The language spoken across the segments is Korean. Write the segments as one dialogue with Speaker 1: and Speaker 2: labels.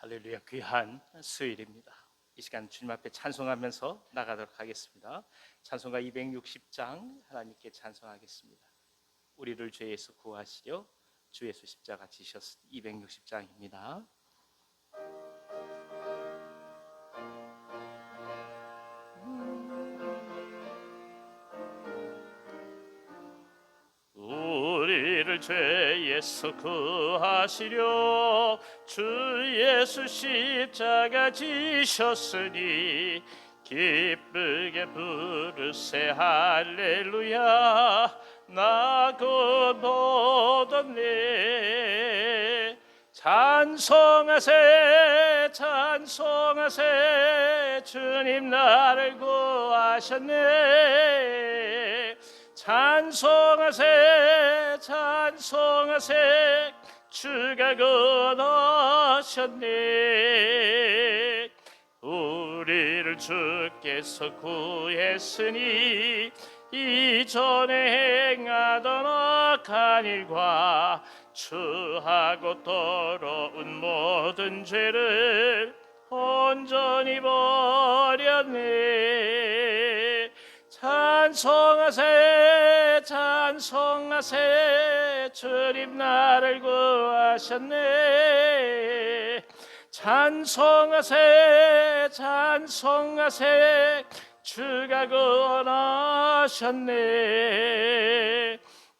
Speaker 1: 할렐루야, 귀한 수요일입니다. 이 시간 주님 앞에 찬송하면서 나가도록 하겠습니다. 찬송가 260장 하나님께 찬송하겠습니다. 우리를 죄에서 구하시려 주 예수 십자가 지셨으니 260장입니다. 우리를 죄에서 구하시려 주 예수 십자가 지셨으니 기쁘게 부르세 할렐루야. 나 곧 얻었네. 찬송하세 찬송하세 주님 나를 구하셨네. 찬송하세 찬송하세 주가 건너셨네. 우리를 주께서 구했으니 이전에 행하던 악한 일과 추하고 더러운 모든 죄를 온전히 버렸네. 찬송하세 찬송하세 주님 나를 구하셨네. 찬송하세 찬송하세 주가 구원하셨네.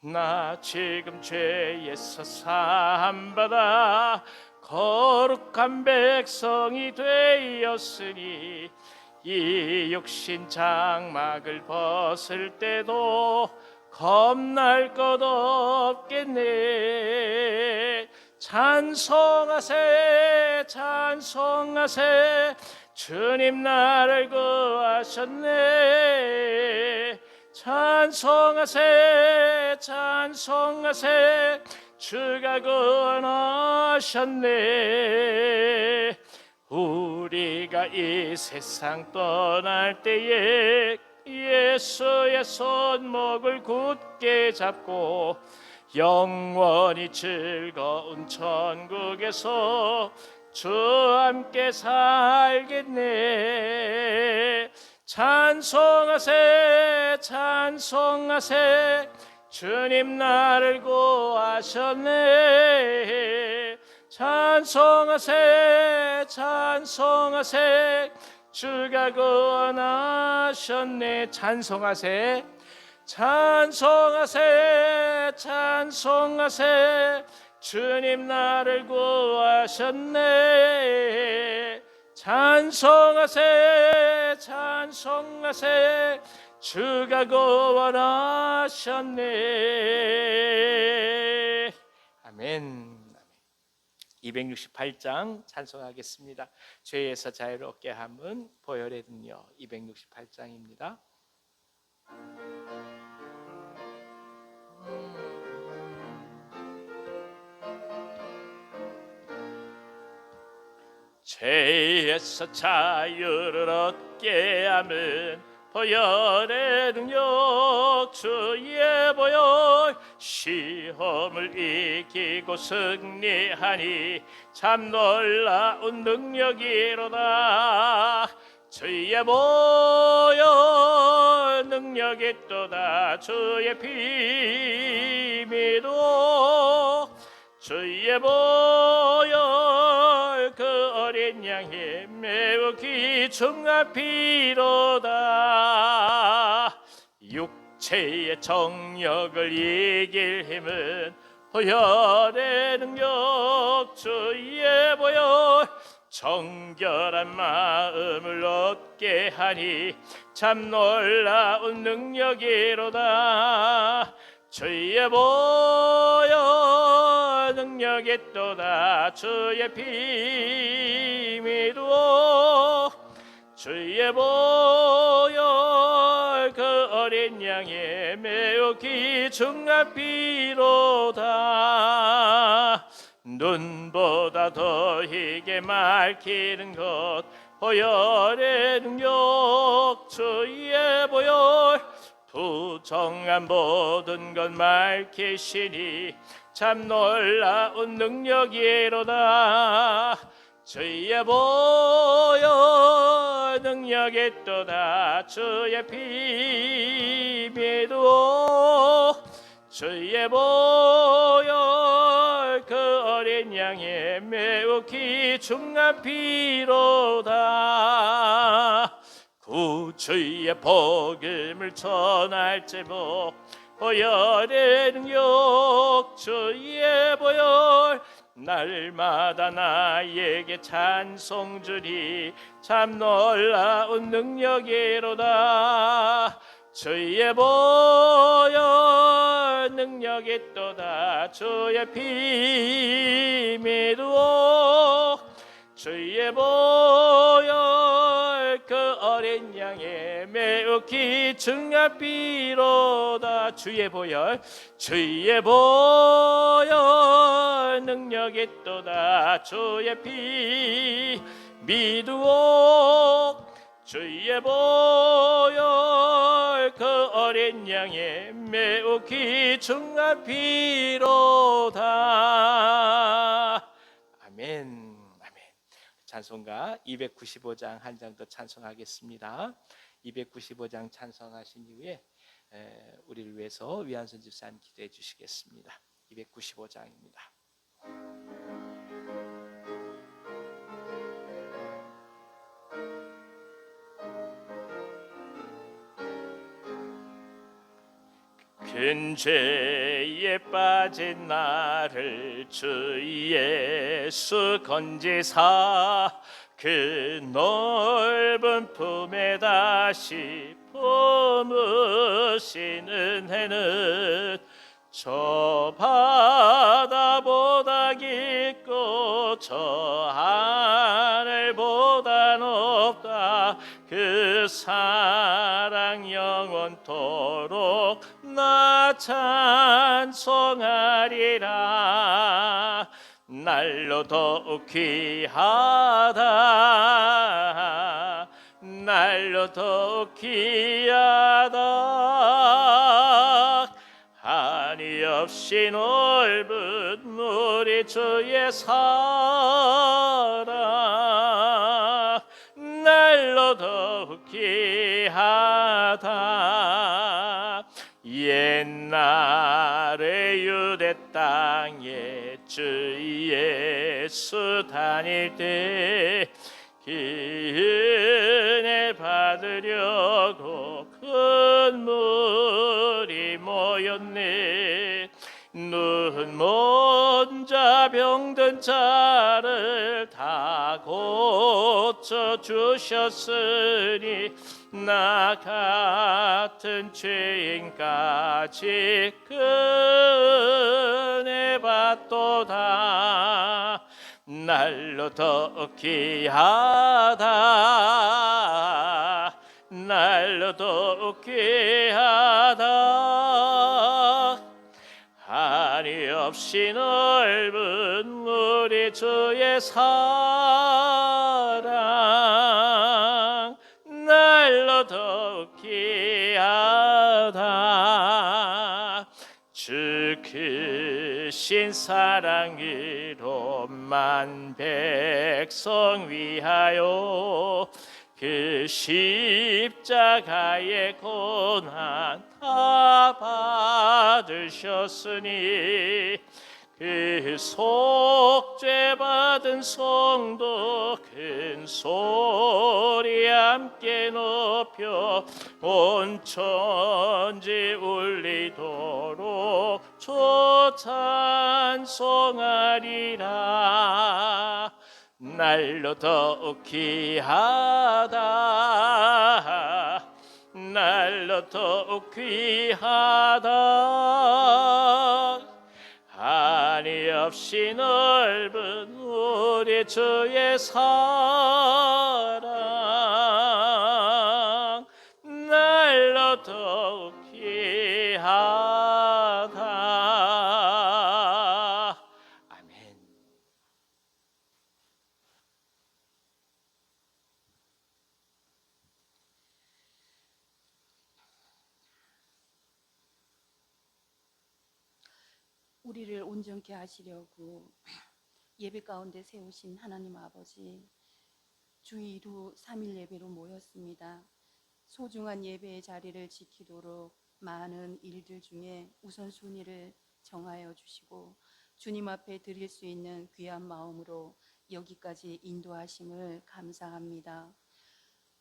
Speaker 1: 나 지금 죄에서 사함받아 거룩한 백성이 되었으니 이 육신 장막을 벗을 때도 겁날 것 없겠네. 찬송하세 찬송하세 주님 나를 구하셨네. 찬송하세 찬송하세 주가 구원하셨네. 우리가 이 세상 떠날 때에 예수의 손목을 굳게 잡고 영원히 즐거운 천국에서 주와 함께 살겠네. 찬송하세 찬송하세 주님 나를 구하셨네. 찬송하세 찬송하세 주가 구원하셨네. 찬송하세 찬송하세 찬송하세 주님 나를 구하셨네. 찬송하세 찬송하세 주가 구원하셨네. 아멘. 268장 찬송하겠습니다. 죄에서 자유롭게 함은 보혈의 능력. 268장입니다. 죄에서 자유를 얻게 함은 보혈의 능력. 주의 보혈 시험을 이기고 승리하니 참 놀라운 능력이로다. 주의 보혈 능력이 또다. 주의 피 믿어 주의 보혈 그 어린 양이 매우 귀중한 피로다. 육체의 정욕을 이길 힘은 보혈의 능력. 주의 보혈 정결한 마음을 얻게 하니 참 놀라운 능력이로다. 주의 보혈 능력이 또다. 주의 피 믿어 주의 보혈 그 어린 양의 매우 귀중한 피로다. 눈보다 더 희게 밝히는 것 보혈의 능력. 주의 보혈 부정한 모든 것 밝히시니 참 놀라운 능력이로다. 주의 보혈 능력이 또다 주의 피 믿어 주의 보혈 그 어린 양의 매우 귀중한 피로다 구주의 복음을 전할지모 보혈의 능력 주의 보혈 날마다 나에게 찬송 주리 참 놀라운 능력이로다 주의 보혈 능력이 또다 주의 피 믿어 주의 보혈 그 어린 양의 매우 귀중한 피로다 주의 보혈 능력이 또다 주의 피 믿어 주의 보혈 그 어린 양의 매우 귀중한 피로다 아멘. 찬송가 295장 한 장 더 찬송하겠습니다. 295장 찬송하신 이후에 우리를 위해서 위안선 집사님 기도해 주시겠습니다. 295장입니다. 큰 죄에 빠진 나를 주 예수 건지사 그 넓은 품에 다시 품으시는 해는 저 바다보다 깊고 저 하늘보다 높다 그 사랑 영원토록 나 찬송하리라 날로 더욱 귀하다 날로 더욱 귀하다 한이 없이 넓은 우리 주의 사랑 날로 더욱 귀하다 옛날에 유대 땅에 주 예수 다닐 때 은혜 받으려고 큰 물이 모였네 눈 먼자 병든 자를 다 고쳐주셨으니 나 같은 죄인까지 은혜 받도다 날로 더욱 귀하다 날로 더욱 귀하다 한이 없이 넓은 우리 주의 사랑 날로 더욱 귀하다 주 크신 사랑으로 만 백성 위하여 그 십자가의 고난 다 받으셨으니 그 속죄 받은 성도 큰 소리 함께 높여 온 천지 울리도록 주 찬송하리라 날로 더욱 귀하다 날로 더욱 귀하다 한이 없이 넓은 우리 주의 사랑 날로 더욱 귀하다 아멘.
Speaker 2: 우리를 온전케 하시려고 예배 가운데 세우신 하나님 아버지, 주일 후 3일 예배로 모였습니다. 소중한 예배의 자리를 지키도록 많은 일들 중에 우선순위를 정하여 주시고 주님 앞에 드릴 수 있는 귀한 마음으로 여기까지 인도하심을 감사합니다.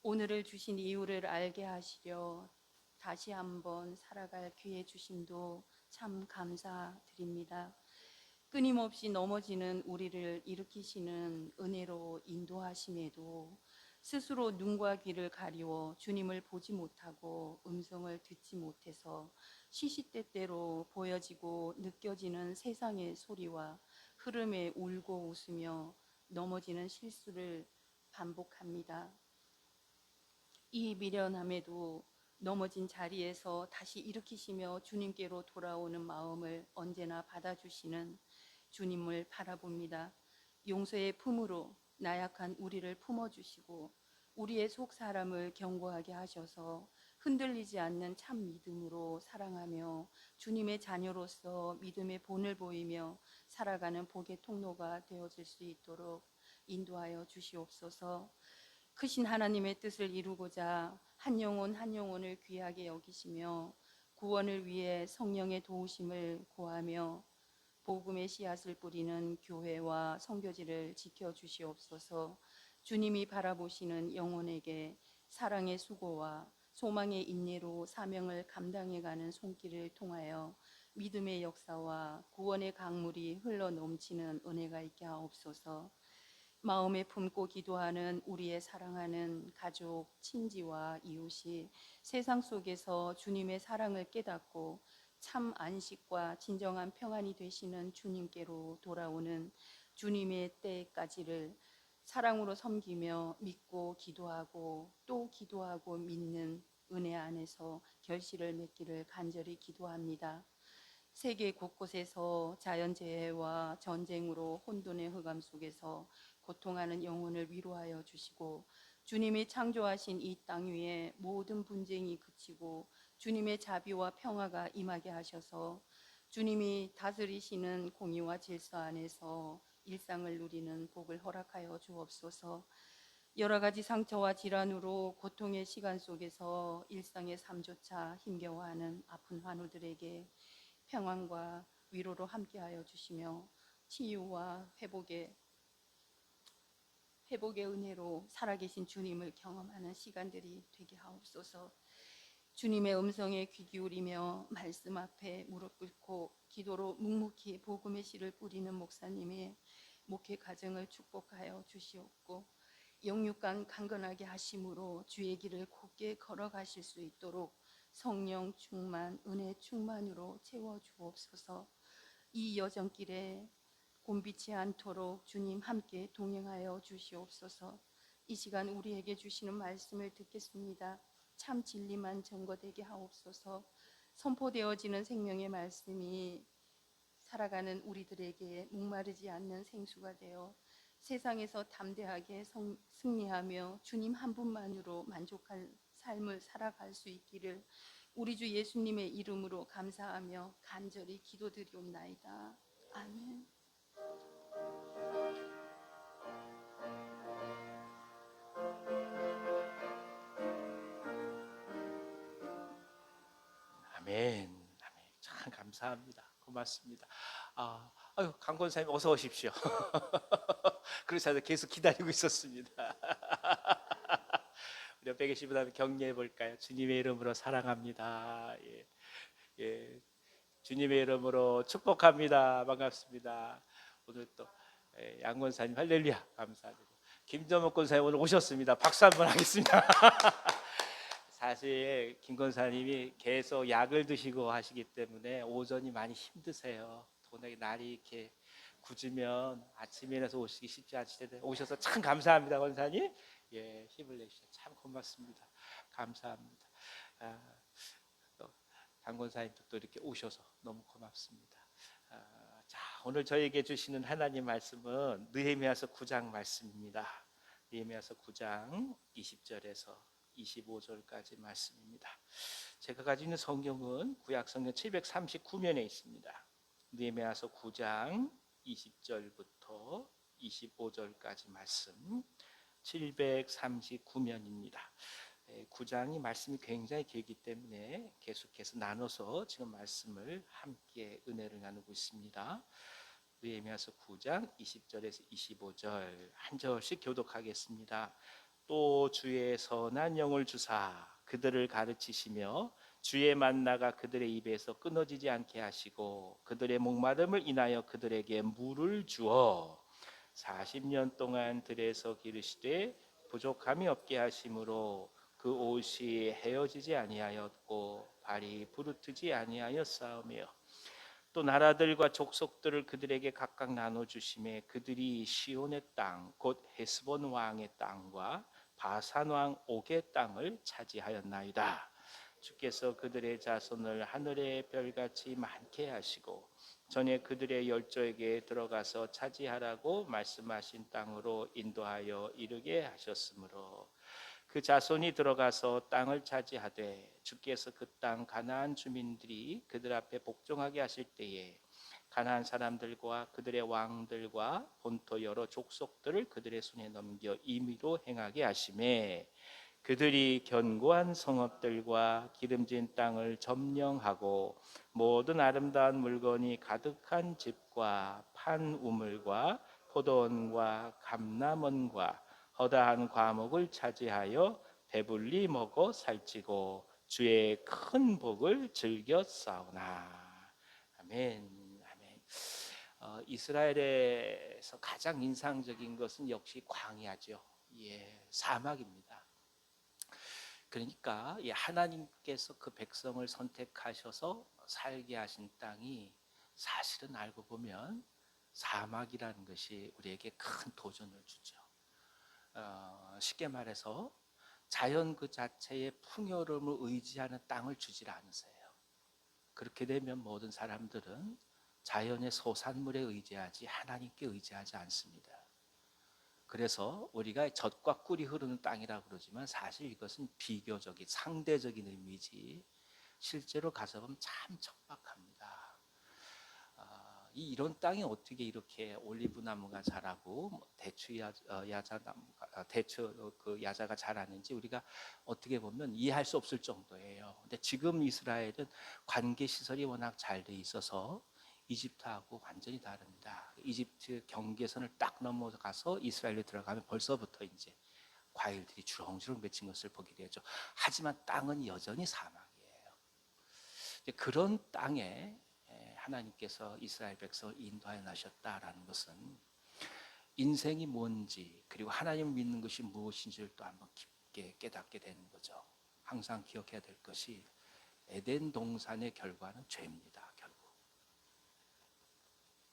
Speaker 2: 오늘을 주신 이유를 알게 하시려 다시 한번 살아갈 기회 주심도 참 감사드립니다. 끊임없이 넘어지는 우리를 일으키시는 은혜로 인도하심에도 스스로 눈과 귀를 가리워 주님을 보지 못하고 음성을 듣지 못해서 시시때때로 보여지고 느껴지는 세상의 소리와 흐름에 울고 웃으며 넘어지는 실수를 반복합니다. 이 미련함에도 넘어진 자리에서 다시 일으키시며 주님께로 돌아오는 마음을 언제나 받아주시는 주님을 바라봅니다. 용서의 품으로 나약한 우리를 품어주시고 우리의 속 사람을 견고하게 하셔서 흔들리지 않는 참 믿음으로 사랑하며 주님의 자녀로서 믿음의 본을 보이며 살아가는 복의 통로가 되어질 수 있도록 인도하여 주시옵소서. 크신 하나님의 뜻을 이루고자 한 영혼 한 영혼을 귀하게 여기시며 구원을 위해 성령의 도우심을 구하며 복음의 씨앗을 뿌리는 교회와 선교지를 지켜주시옵소서. 주님이 바라보시는 영혼에게 사랑의 수고와 소망의 인내로 사명을 감당해가는 손길을 통하여 믿음의 역사와 구원의 강물이 흘러 넘치는 은혜가 있게 하옵소서. 마음에 품고 기도하는 우리의 사랑하는 가족, 친지와 이웃이 세상 속에서 주님의 사랑을 깨닫고 참 안식과 진정한 평안이 되시는 주님께로 돌아오는 주님의 때까지를 사랑으로 섬기며 믿고 기도하고 또 기도하고 믿는 은혜 안에서 결실을 맺기를 간절히 기도합니다. 세계 곳곳에서 자연재해와 전쟁으로 혼돈의 흑암 속에서 고통하는 영혼을 위로하여 주시고 주님이 창조하신 이 땅 위에 모든 분쟁이 그치고 주님의 자비와 평화가 임하게 하셔서 주님이 다스리시는 공의와 질서 안에서 일상을 누리는 복을 허락하여 주옵소서. 여러 가지 상처와 질환으로 고통의 시간 속에서 일상의 삶조차 힘겨워하는 아픈 환우들에게 평안과 위로로 함께하여 주시며 치유와 회복의 은혜로 살아계신 주님을 경험하는 시간들이 되게 하옵소서. 주님의 음성에 귀 기울이며 말씀 앞에 무릎 꿇고 기도로 묵묵히 복음의 씨를 뿌리는 목사님의 목회 가정을 축복하여 주시옵고 영육간 강건하게 하심으로 주의 길을 곧게 걸어가실 수 있도록 성령 충만, 은혜 충만으로 채워주옵소서. 이 여정길에 곤비치 않도록 주님 함께 동행하여 주시옵소서. 이 시간 우리에게 주시는 말씀을 듣겠습니다. 참 진리만 증거되게 하옵소서. 선포되어지는 생명의 말씀이 살아가는 우리들에게 목마르지 않는 생수가 되어 세상에서 담대하게 승리하며 주님 한 분만으로 만족할 삶을 살아갈 수 있기를 우리 주 예수님의 이름으로 감사하며 간절히 기도드리옵나이다. 아멘.
Speaker 1: 아멘. 아멘. 참 감사합니다. 고맙습니다. 아유, 강 권사님 어서 오십시오. 그래서 계속 기다리고 있었습니다. 우리 옆에 계신 분 한번 격려해 볼까요? 주님의 이름으로 사랑합니다. 예, 예, 주님의 이름으로 축복합니다. 반갑습니다. 오늘 또 양 권사님 할렐루야 감사드리고 김정목 권사님 오늘 오셨습니다. 박수 한번 하겠습니다. 사실 김 권사님이 계속 약을 드시고 하시기 때문에 오전이 많이 힘드세요. 워낙에 날이 이렇게 굳으면 아침에 일어나서 오시기 쉽지 않을 텐데 오셔서 참 감사합니다, 권사님. 예, 힘을 내주셔서 참 고맙습니다. 감사합니다. 강 권사님도 또 이렇게 오셔서 너무 고맙습니다. 자, 오늘 저에게 주시는 하나님 말씀은 느헤미야서 9장 말씀입니다. 느헤미야서 9장 20절에서 25절까지 말씀입니다. 제가 가지고 있는 성경은 구약 성경 739면에 있습니다. 느헤미야서 9장 20절부터 25절까지 말씀 739면입니다. 9장이 말씀이 굉장히 길기 때문에 계속해서 나눠서 지금 말씀을 함께 은혜를 나누고 있습니다. 느헤미야서 9장 20절에서 25절 한 절씩 교독하겠습니다. 또 주의 선한 영을 주사 그들을 가르치시며 주의 만나가 그들의 입에서 끊어지지 않게 하시고 그들의 목마름을 인하여 그들에게 물을 주어 40년 동안 들에서 기르시되 부족함이 없게 하심으로 그 옷이 헤어지지 아니하였고 발이 부르트지 아니하였사오며 또 나라들과 족속들을 그들에게 각각 나눠 주심에 그들이 시온의 땅 곧 헤스본 왕의 땅과 바산 왕 옥의 땅을 차지하였나이다. 주께서 그들의 자손을 하늘의 별같이 많게 하시고 전에 그들의 열조에게 들어가서 차지하라고 말씀하신 땅으로 인도하여 이르게 하셨으므로 그 자손이 들어가서 땅을 차지하되 주께서 그 땅 가나안 주민들이 그들 앞에 복종하게 하실 때에 가나안 사람들과 그들의 왕들과 본토 여러 족속들을 그들의 손에 넘겨 임의로 행하게 하심에 그들이 견고한 성읍들과 기름진 땅을 점령하고 모든 아름다운 물건이 가득한 집과 판 우물과 포도원과 감람원과 허다한 과목을 차지하여 배불리 먹어 살찌고 주의 큰 복을 즐겨 싸우나. 아멘. 아멘. 이스라엘에서 가장 인상적인 것은 역시 광야죠. 예, 사막입니다. 그러니까 하나님께서 그 백성을 선택하셔서 살게 하신 땅이 사실은 알고 보면 사막이라는 것이 우리에게 큰 도전을 주죠. 쉽게 말해서 자연 그 자체의 풍요로움을 의지하는 땅을 주질 않으세요. 그렇게 되면 모든 사람들은 자연의 소산물에 의지하지 하나님께 의지하지 않습니다. 그래서 우리가 젖과 꿀이 흐르는 땅이라고 그러지만 사실 이것은 비교적인 상대적인 의미지 실제로 가서 보면 참 척박합니다. 이런 땅이 어떻게 이렇게 올리브 나무가 자라고 대추 야자가 자라는지 우리가 어떻게 보면 이해할 수 없을 정도예요. 근데 지금 이스라엘은 관계 시설이 워낙 잘 돼 있어서 이집트하고 완전히 다릅니다. 이집트 경계선을 딱 넘어가서 이스라엘에 들어가면 벌써부터 이제 과일들이 주렁주렁 맺힌 것을 보게 되죠. 하지만 땅은 여전히 사막이에요. 그런 땅에 하나님께서 이스라엘 백성을 인도하여 나셨다라는 것은 인생이 뭔지 그리고 하나님을 믿는 것이 무엇인지를 또 한번 깊게 깨닫게 되는 거죠. 항상 기억해야 될 것이 에덴 동산의 결과는 죄입니다. 결국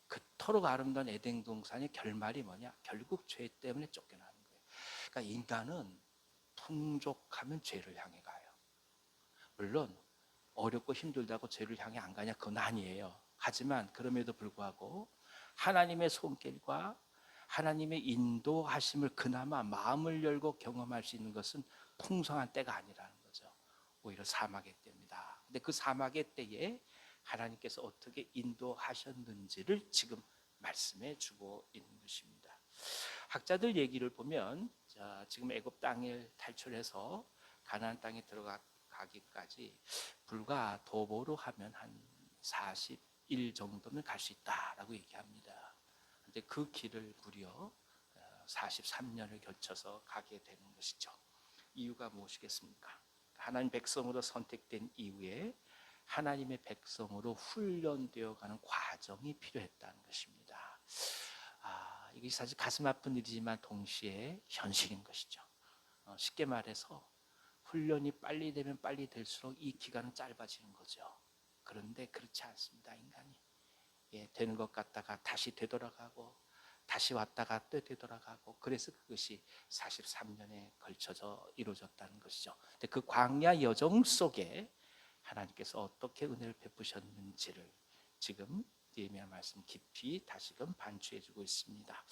Speaker 1: 그토록 아름다운 에덴 동산의 결말이 뭐냐? 결국 죄 때문에 쫓겨나는 거예요. 그러니까 인간은 풍족하면 죄를 향해 가요. 물론 어렵고 힘들다고 죄를 향해 안 가냐? 그건 아니에요. 하지만 그럼에도 불구하고 하나님의 손길과 하나님의 인도하심을 그나마 마음을 열고 경험할 수 있는 것은 풍성한 때가 아니라는 거죠. 오히려 사막의 때입니다. 근데 그 사막의 때에 하나님께서 어떻게 인도하셨는지를 지금 말씀해 주고 있는 것입니다. 학자들 얘기를 보면 지금 애굽 땅을 탈출해서 가나안 땅에 들어가기까지 불과 도보로 하면 한 40일 정도면 갈 수 있다라고 얘기합니다. 근데 그 길을 무려 43년을 거쳐서 가게 되는 것이죠. 이유가 무엇이겠습니까? 하나님 백성으로 선택된 이후에 하나님의 백성으로 훈련되어 가는 과정이 필요했다는 것입니다. 이게 사실 가슴 아픈 일이지만 동시에 현실인 것이죠. 쉽게 말해서 훈련이 빨리 되면 빨리 될수록 이 기간은 짧아지는 거죠. 그런데 그렇지 않습니다. 인간이 되는 것 같다가 다시 되돌아가고 다시 왔다가 또 되돌아가고 그래서 그것이 43년에 걸쳐서 이루어졌다는 것이죠. 근데 그 광야 여정 속에 하나님께서 어떻게 은혜를 베푸셨는지를 지금 느헤미야 말씀 깊이 다시금 반추해주고 있습니다.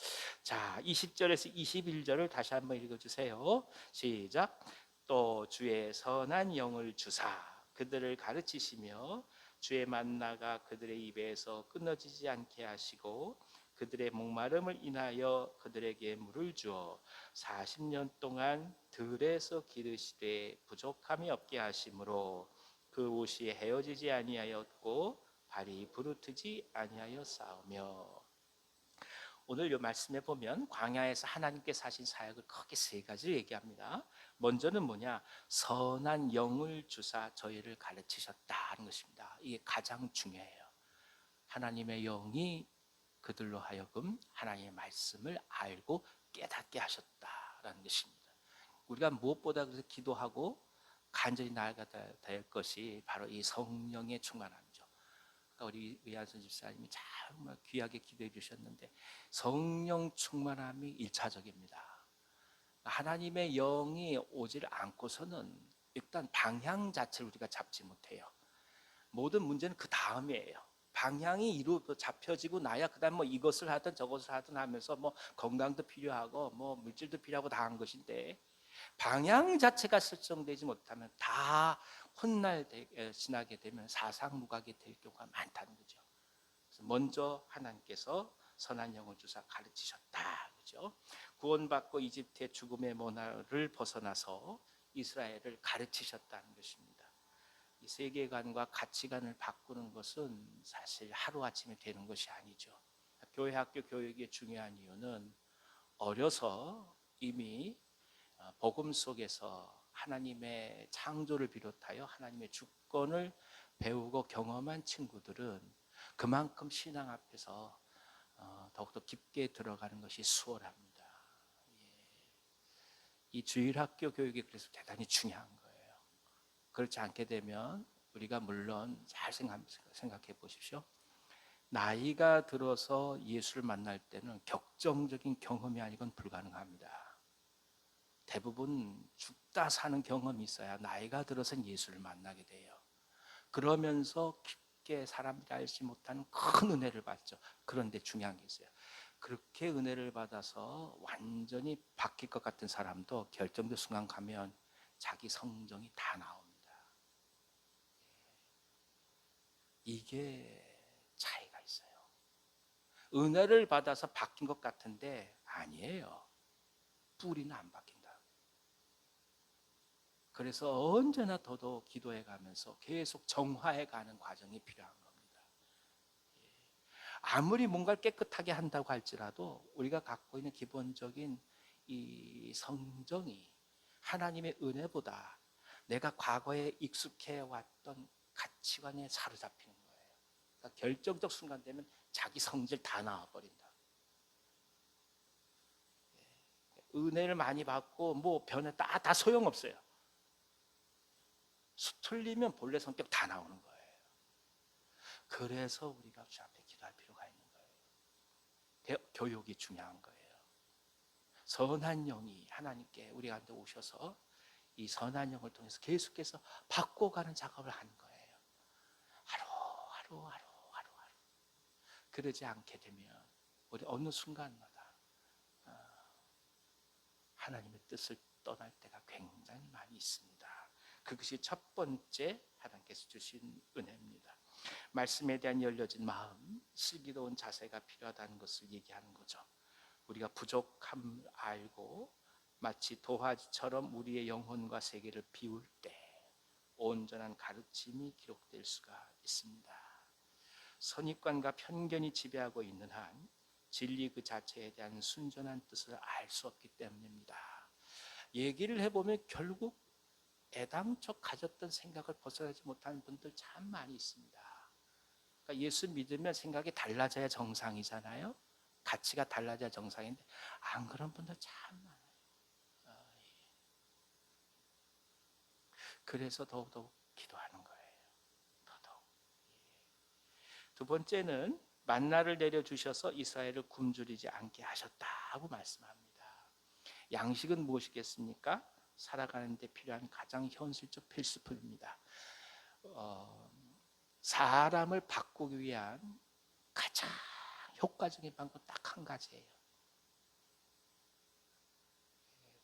Speaker 1: 자, 20절에서 21절을 다시 한번 읽어주세요. 시작. 또 주의 선한 영을 주사 그들을 가르치시며 주의 만나가 그들의 입에서 끊어지지 않게 하시고 그들의 목마름을 인하여 그들에게 물을 주어 40년 동안 들에서 기르시되 부족함이 없게 하심으로 그 옷이 헤어지지 아니하였고 발이 부르트지 아니하였사오며. 오늘 이 말씀에 보면 광야에서 하나님께서 하신 사역을 크게 세 가지를 얘기합니다. 먼저는 뭐냐? 선한 영을 주사 저희를 가르치셨다는 것입니다. 이게 가장 중요해요. 하나님의 영이 그들로 하여금 하나님의 말씀을 알고 깨닫게 하셨다라는 것입니다. 우리가 무엇보다 그래서 기도하고 간절히 나아가야 될 것이 바로 이 성령의 충만함이죠. 그러니까 우리 의한선 집사님이 정말 귀하게 기도해 주셨는데 성령 충만함이 1차적입니다. 하나님의 영이 오질 않고서는 일단 방향 자체를 우리가 잡지 못해요. 모든 문제는 그 다음이에요. 방향이 이루 잡혀지고 나야 그다음 뭐 이것을 하든 저것을 하든 하면서 뭐 건강도 필요하고 뭐 물질도 필요하고 다 한 것인데 방향 자체가 설정되지 못하면 다 훗날 지나게 되면 사상무각이 될 경우가 많다는 거죠. 그래서 먼저 하나님께서 선한 영을 주사 가르치셨다, 그죠? 구원받고 이집트의 죽음의 문화를 벗어나서 이스라엘을 가르치셨다는 것입니다. 이 세계관과 가치관을 바꾸는 것은 사실 하루아침에 되는 것이 아니죠. 교회 학교 교육의 중요한 이유는 어려서 이미 복음 속에서 하나님의 창조를 비롯하여 하나님의 주권을 배우고 경험한 친구들은 그만큼 신앙 앞에서 더욱더 깊게 들어가는 것이 수월합니다. 이 주일학교 교육이 그래서 대단히 중요한 거예요. 그렇지 않게 되면 우리가 물론 잘 생각해 보십시오. 나이가 들어서 예수를 만날 때는 격정적인 경험이 아니건 불가능합니다. 대부분 죽다 사는 경험이 있어야 나이가 들어서 예수를 만나게 돼요. 그러면서 깊게 사람들이 알지 못하는 큰 은혜를 받죠. 그런데 중요한 게 있어요. 그렇게 은혜를 받아서 완전히 바뀔 것 같은 사람도 결정된 순간 가면 자기 성정이 다 나옵니다. 이게 차이가 있어요. 은혜를 받아서 바뀐 것 같은데 아니에요. 뿌리는 안 바뀐다. 그래서 언제나 더더욱 기도해 가면서 계속 정화해 가는 과정이 필요한 겁니다. 아무리 뭔가를 깨끗하게 한다고 할지라도 우리가 갖고 있는 기본적인 이 성정이 하나님의 은혜보다 내가 과거에 익숙해 왔던 가치관에 사로잡히는 거예요. 그러니까 결정적 순간 되면 자기 성질 다 나와버린다. 은혜를 많이 받고 뭐 변해 다 소용없어요. 틀리면 본래 성격 다 나오는 거예요. 그래서 우리가 주 앞에 기도할 필요가 있는 거예요. 교육이 중요한 거예요. 선한 영이 하나님께 우리 가운데 오셔서 이 선한 영을 통해서 계속해서 바꿔가는 작업을 하는 거예요. 하루. 그러지 않게 되면 우리 어느 순간마다 하나님의 뜻을 떠날 때가 굉장히 많이 있습니다. 그것이 첫 번째 하나님께서 주신 은혜입니다. 말씀에 대한 열려진 마음, 슬기로운 자세가 필요하다는 것을 얘기하는 거죠. 우리가 부족함을 알고 마치 도화지처럼 우리의 영혼과 세계를 비울 때 온전한 가르침이 기록될 수가 있습니다. 선입관과 편견이 지배하고 있는 한 진리 그 자체에 대한 순전한 뜻을 알 수 없기 때문입니다. 얘기를 해보면 결국 애당초 가졌던 생각을 벗어나지 못하는 분들 참 많이 있습니다. 그러니까 예수 믿으면 생각이 달라져야 정상이잖아요. 가치가 달라져야 정상인데 안 그런 분들 참 많아요. 그래서 더욱더욱 기도하는 거예요. 더더욱. 두 번째는 만나를 내려주셔서 이스라엘을 굶주리지 않게 하셨다고 말씀합니다. 양식은 무엇이겠습니까? 살아가는 데 필요한 가장 현실적 필수품입니다. 사람을 바꾸기 위한 가장 효과적인 방법 딱 한 가지예요.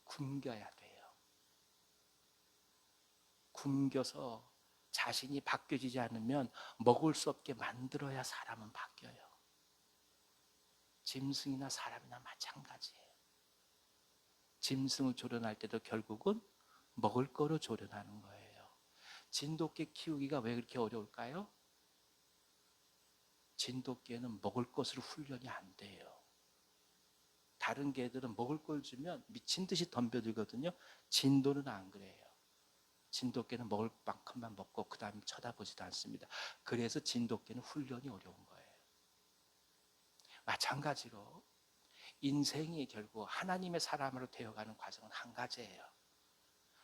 Speaker 1: 굶겨야 돼요. 굶겨서 자신이 바뀌어지지 않으면 먹을 수 없게 만들어야 사람은 바뀌어요. 짐승이나 사람이나 마찬가지예요. 짐승을 조련할 때도 결국은 먹을 거로 조련하는 거예요. 진돗개 키우기가 왜 그렇게 어려울까요? 진돗개는 먹을 것으로 훈련이 안 돼요. 다른 개들은 먹을 걸 주면 미친 듯이 덤벼들거든요. 진도는 안 그래요. 진돗개는 먹을 만큼만 먹고 그 다음에 쳐다보지도 않습니다. 그래서 진돗개는 훈련이 어려운 거예요. 마찬가지로 인생이 결국 하나님의 사람으로 되어가는 과정은 한 가지예요.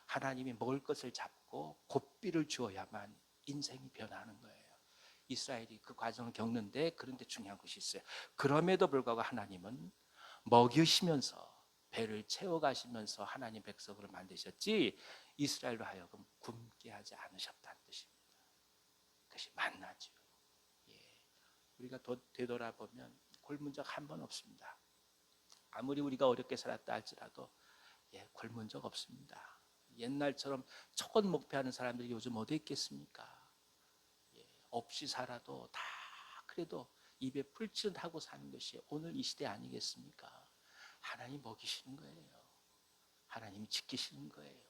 Speaker 1: 하나님이 먹을 것을 잡고 고삐를 주어야만 인생이 변하는 거예요. 이스라엘이 그 과정을 겪는데, 그런데 중요한 것이 있어요. 그럼에도 불구하고 하나님은 먹이시면서 배를 채워가시면서 하나님 백성을 만드셨지 이스라엘로 하여금 굶게 하지 않으셨다는 뜻입니다. 그것이 만나죠. 예. 우리가 되돌아보면 굶은 적 한 번 없습니다. 아무리 우리가 어렵게 살았다 할지라도 굶은 적 없습니다. 옛날처럼 초건 목표하는 사람들이 요즘 어디 있겠습니까? 없이 살아도 다 그래도 입에 풀칠을 하고 사는 것이 오늘 이 시대 아니겠습니까? 하나님 먹이시는 거예요. 하나님 지키시는 거예요.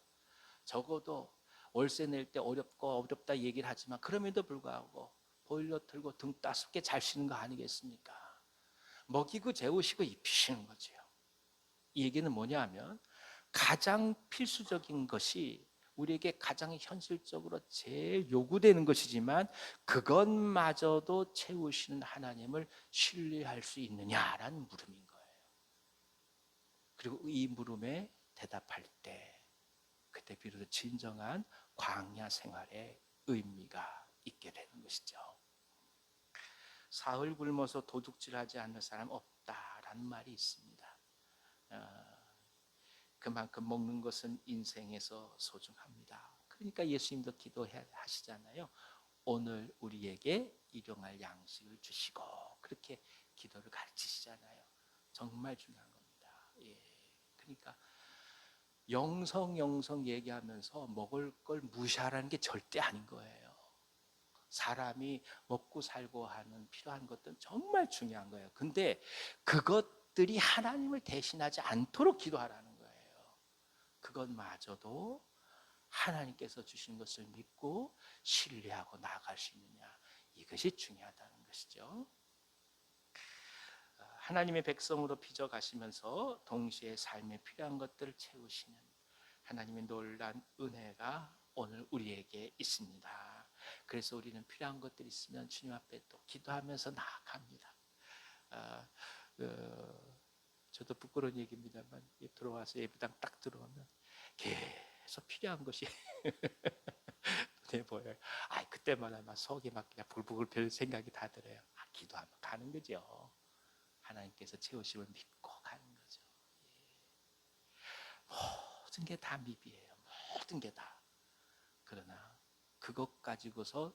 Speaker 1: 적어도 월세 낼 때 어렵다 얘기를 하지만 그럼에도 불구하고 보일러 틀고 등 따숩게 잘 쉬는 거 아니겠습니까? 먹이고 재우시고 입히시는 거죠. 이 얘기는 뭐냐 하면 가장 필수적인 것이 우리에게 가장 현실적으로 제일 요구되는 것이지만 그것마저도 채우시는 하나님을 신뢰할 수 있느냐라는 물음인 거예요. 그리고 이 물음에 대답할 때 그때 비로소 진정한 광야 생활의 의미가 있게 되는 것이죠. 사흘 굶어서 도둑질하지 않는 사람 없다라는 말이 있습니다. 그만큼 먹는 것은 인생에서 소중합니다. 그러니까 예수님도 기도하시잖아요. 오늘 우리에게 일용할 양식을 주시고, 그렇게 기도를 가르치시잖아요. 정말 중요한 겁니다. 그러니까 영성 얘기하면서 먹을 걸 무시하라는 게 절대 아닌 거예요. 사람이 먹고 살고 하는 필요한 것들은 정말 중요한 거예요. 근데 그것들이 하나님을 대신하지 않도록 기도하라는 거예요. 그것마저도 하나님께서 주신 것을 믿고 신뢰하고 나아갈 수 있느냐, 이것이 중요하다는 것이죠. 하나님의 백성으로 빚어가시면서 동시에 삶에 필요한 것들을 채우시는 하나님의 놀라운 은혜가 오늘 우리에게 있습니다. 그래서 우리는 필요한 것들이 있으면 주님 앞에 또 기도하면서 나아갑니다. 저도 부끄러운 얘기입니다만 들어와서 예배당 딱 들어오면 계속 필요한 것이 눈에 보여요. 그때마다 막 속이 막 그냥 불불 별 생각이 다 들어요. 기도하면 가는 거죠. 하나님께서 채우심을 믿고 가는 거죠. 모든 게 다 미비해요. 모든 게 다. 그러나 그것 가지고서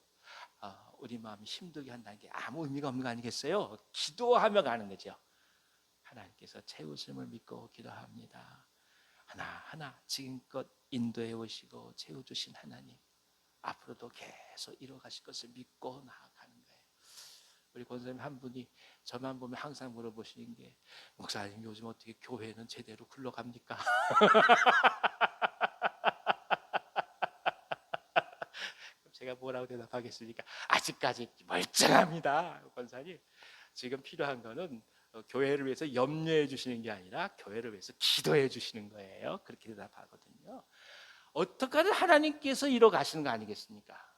Speaker 1: 우리 마음이 힘들게 한다는 게 아무 의미가 없는 거 아니겠어요? 기도하며 가는 거죠. 하나님께서 채우심을 믿고 기도합니다. 하나하나 지금껏 인도해 오시고 채워주신 하나님, 앞으로도 계속 이뤄가실 것을 믿고 나아가는 거예요. 우리 권사님 한 분이 저만 보면 항상 물어보시는 게, 목사님 요즘 어떻게 교회는 제대로 굴러갑니까? 제가 뭐라고 대답하겠습니까? 아직까지 멀쩡합니다. 권사님, 지금 필요한 거는 교회를 위해서 염려해 주시는 게 아니라 교회를 위해서 기도해 주시는 거예요. 그렇게 대답하거든요. 어떻게 하든 하나님께서 이뤄 가시는 거 아니겠습니까?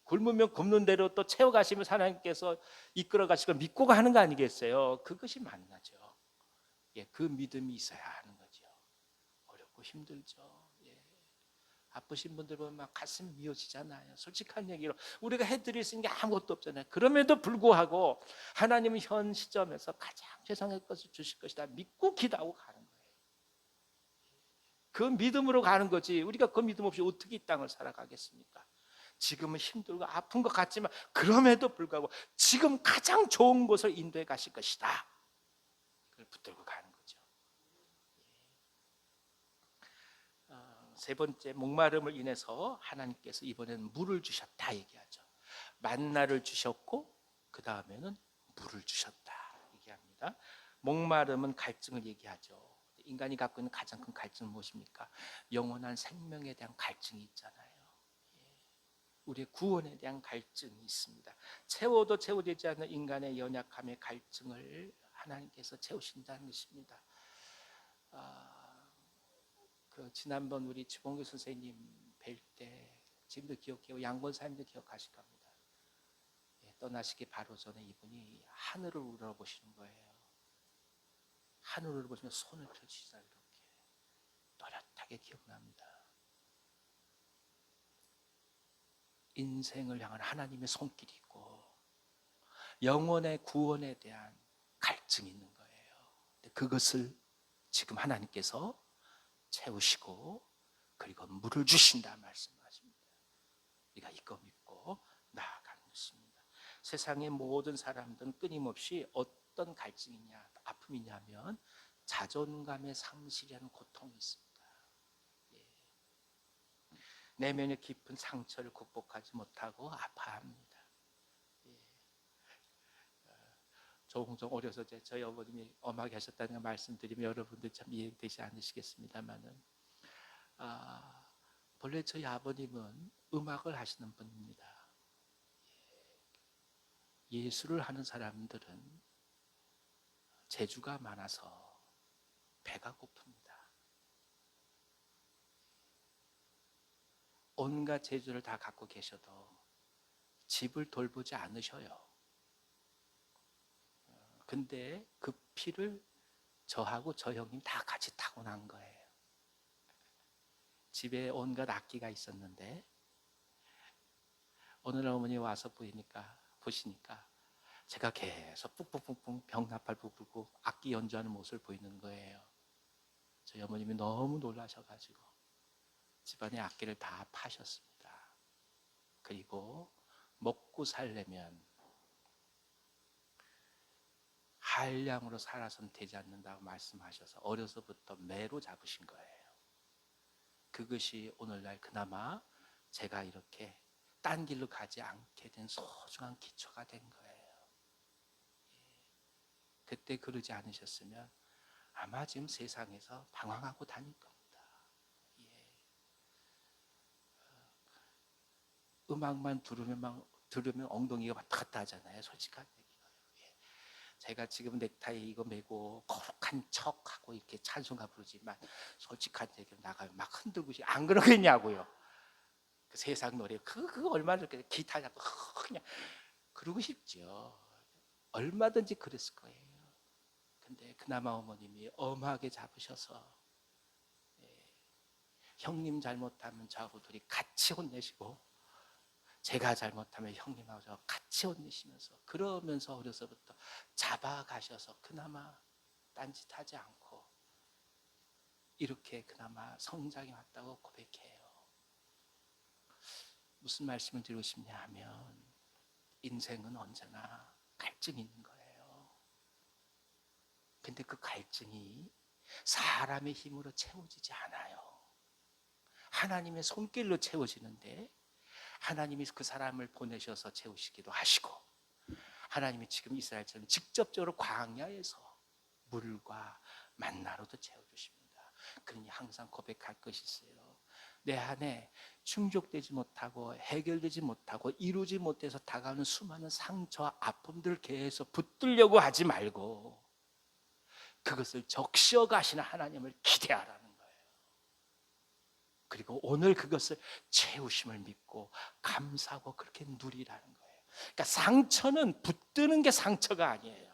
Speaker 1: 굶으면 굶는 대로 또 채워 가시면 하나님께서 이끌어 가시고 믿고 가는 거 아니겠어요? 그것이 만나죠. 그 믿음이 있어야 하는 거죠. 어렵고 힘들죠. 아프신 분들 보면 막 가슴 미어지잖아요. 솔직한 얘기로 우리가 해드릴 수 있는 게 아무것도 없잖아요. 그럼에도 불구하고 하나님은 현 시점에서 가장 최상의 것을 주실 것이다 믿고 기도하고 가는 거예요. 그 믿음으로 가는 거지, 우리가 그 믿음 없이 어떻게 이 땅을 살아가겠습니까? 지금은 힘들고 아픈 것 같지만 그럼에도 불구하고 지금 가장 좋은 곳을 인도해 가실 것이다, 그걸 붙들고 가는 거죠. 세 번째, 목마름을 인해서 하나님께서 이번에는 물을 주셨다 얘기하죠. 만나를 주셨고 그 다음에는 물을 주셨다 얘기합니다. 목마름은 갈증을 얘기하죠. 인간이 갖고 있는 가장 큰 갈증은 무엇입니까? 영원한 생명에 대한 갈증이 있잖아요. 우리의 구원에 대한 갈증이 있습니다. 채워도 채워지지 않는 인간의 연약함의 갈증을 하나님께서 채우신다는 것입니다. 지난번 우리 주봉규 선생님 뵐 때 지금도 기억해요. 양권사님도 기억하실 겁니다. 떠나시기 바로 전에 이분이 하늘을 우러보시는 거예요. 하늘을 보시면 손을 펼치시다 이렇게 또렷하게 기억납니다. 인생을 향한 하나님의 손길이 있고 영혼의 구원에 대한 갈증이 있는 거예요. 그것을 지금 하나님께서 채우시고 그리고 물을 주신다 말씀하십니다. 우리가 이거 믿고 나아가는 것입니다. 세상의 모든 사람들은 끊임없이 어떤 갈증이냐 아픔이냐면 자존감의 상실이라는 고통이 있습니다. 내면의 깊은 상처를 극복하지 못하고 아파합니다. 종종 어려서 저희 어머님이 엄하게 하셨다는 걸 말씀드리면 여러분들 참 이해되지 않으시겠습니다만은 본래 저희 아버님은 음악을 하시는 분입니다. 예술을 하는 사람들은 재주가 많아서 배가 고픕니다. 온갖 재주를 다 갖고 계셔도 집을 돌보지 않으셔요. 근데 그 피를 저하고 저 형님 다 같이 타고난 거예요. 집에 온갖 악기가 있었는데 오늘 어머니 와서 보시니까 제가 계속 뿡뿡뿡뿡 병나팔 부르고 악기 연주하는 모습을 보이는 거예요. 저희 어머님이 너무 놀라셔가지고 집안의 악기를 다 파셨습니다. 그리고 먹고 살려면 한량으로 살아서는 되지 않는다고 말씀하셔서 어려서부터 매로 잡으신 거예요. 그것이 오늘날 그나마 제가 이렇게 딴 길로 가지 않게 된 소중한 기초가 된 거예요. 그때 그러지 않으셨으면 아마 지금 세상에서 방황하고 다닐 겁니다. 음악만 들으면 엉덩이가 왔다 갔다 하잖아요. 솔직한 얘기가요. 제가 지금 넥타이 이거 메고 거룩한 척하고 이렇게 찬송가 부르지만 솔직한 얘기로 나가면 막 흔들고 안 그러겠냐고요. 그 세상 노래 그거 얼마나 좋겠어요. 기타 잡고 그냥 그러고 싶죠. 얼마든지 그랬을 거예요. 근데 그나마 어머님이 엄하게 잡으셔서 형님 잘못하면 저하고 둘이 같이 혼내시고 제가 잘못하면 형님하고 저 같이 혼내시면서 그러면서 어려서부터 잡아가셔서 그나마 딴짓하지 않고 이렇게 그나마 성장해 왔다고 고백해요. 무슨 말씀을 드리고 싶냐 하면 인생은 언제나 갈증이 있는 거예요. 근데 그 갈증이 사람의 힘으로 채워지지 않아요. 하나님의 손길로 채워지는데 하나님이 그 사람을 보내셔서 채우시기도 하시고 하나님이 지금 이스라엘처럼 직접적으로 광야에서 물과 만나로도 채워주십니다. 그러니 항상 고백할 것이 있어요. 내 안에 충족되지 못하고 해결되지 못하고 이루지 못해서 다가오는 수많은 상처와 아픔들을 계속 붙들려고 하지 말고 그것을 적셔 가시는 하나님을 기대하라는 거예요. 그리고 오늘 그것을 채우심을 믿고 감사하고 그렇게 누리라는 거예요. 그러니까 상처는 붙드는 게 상처가 아니에요.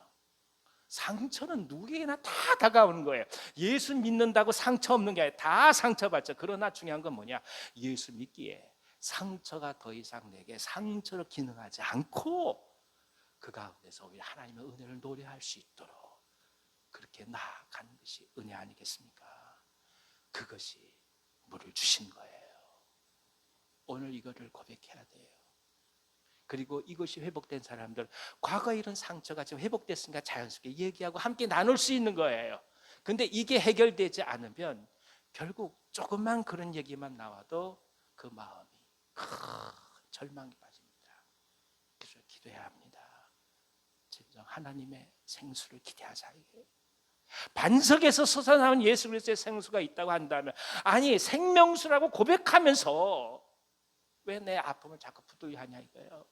Speaker 1: 상처는 누구에게나 다 다가오는 거예요. 예수 믿는다고 상처 없는 게 아니라 다 상처받죠. 그러나 중요한 건 뭐냐? 예수 믿기에 상처가 더 이상 내게 상처로 기능하지 않고 그 가운데서 우리 하나님의 은혜를 노래할 수 있도록 그렇게 나아가는 것이 은혜 아니겠습니까? 그것이 물을 주신 거예요. 오늘 이거를 고백해야 돼요. 그리고 이것이 회복된 사람들, 과거에 이런 상처가 지금 회복됐으니까 자연스럽게 얘기하고 함께 나눌 수 있는 거예요. 근데 이게 해결되지 않으면 결국 조금만 그런 얘기만 나와도 그 마음이 큰 절망에 빠집니다. 그래서 기도해야 합니다. 진정 하나님의 생수를 기대하자. 반석에서 솟아나온 예수 그리스도의 생수가 있다고 한다면, 아니 생명수라고 고백하면서 왜 내 아픔을 자꾸 부뚜이 하냐 이거예요.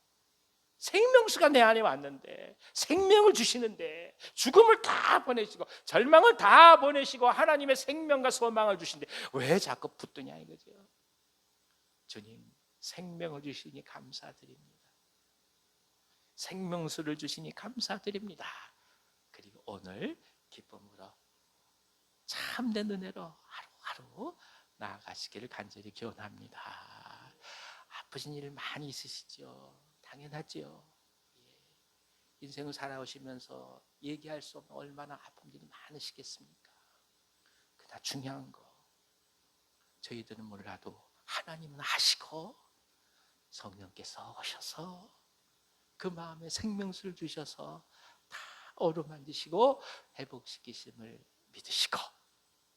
Speaker 1: 생명수가 내 안에 왔는데, 생명을 주시는데, 죽음을 다 보내시고 절망을 다 보내시고 하나님의 생명과 소망을 주시는데 왜 자꾸 붙드냐 이거죠. 주님, 생명을 주시니 감사드립니다. 생명수를 주시니 감사드립니다. 그리고 오늘 기쁨으로 참된 은혜로 하루하루 나아가시기를 간절히 기원합니다. 아프신 일 많이 있으시죠? 당연하죠. 인생을 살아오시면서 얘기할 수 없는 얼마나 아픈 일이 많으시겠습니까? 그러나 중요한 거, 저희들은 몰라도 하나님은 아시고 성령께서 오셔서 그 마음에 생명수를 주셔서 다 어루만지시고 회복시키심을 믿으시고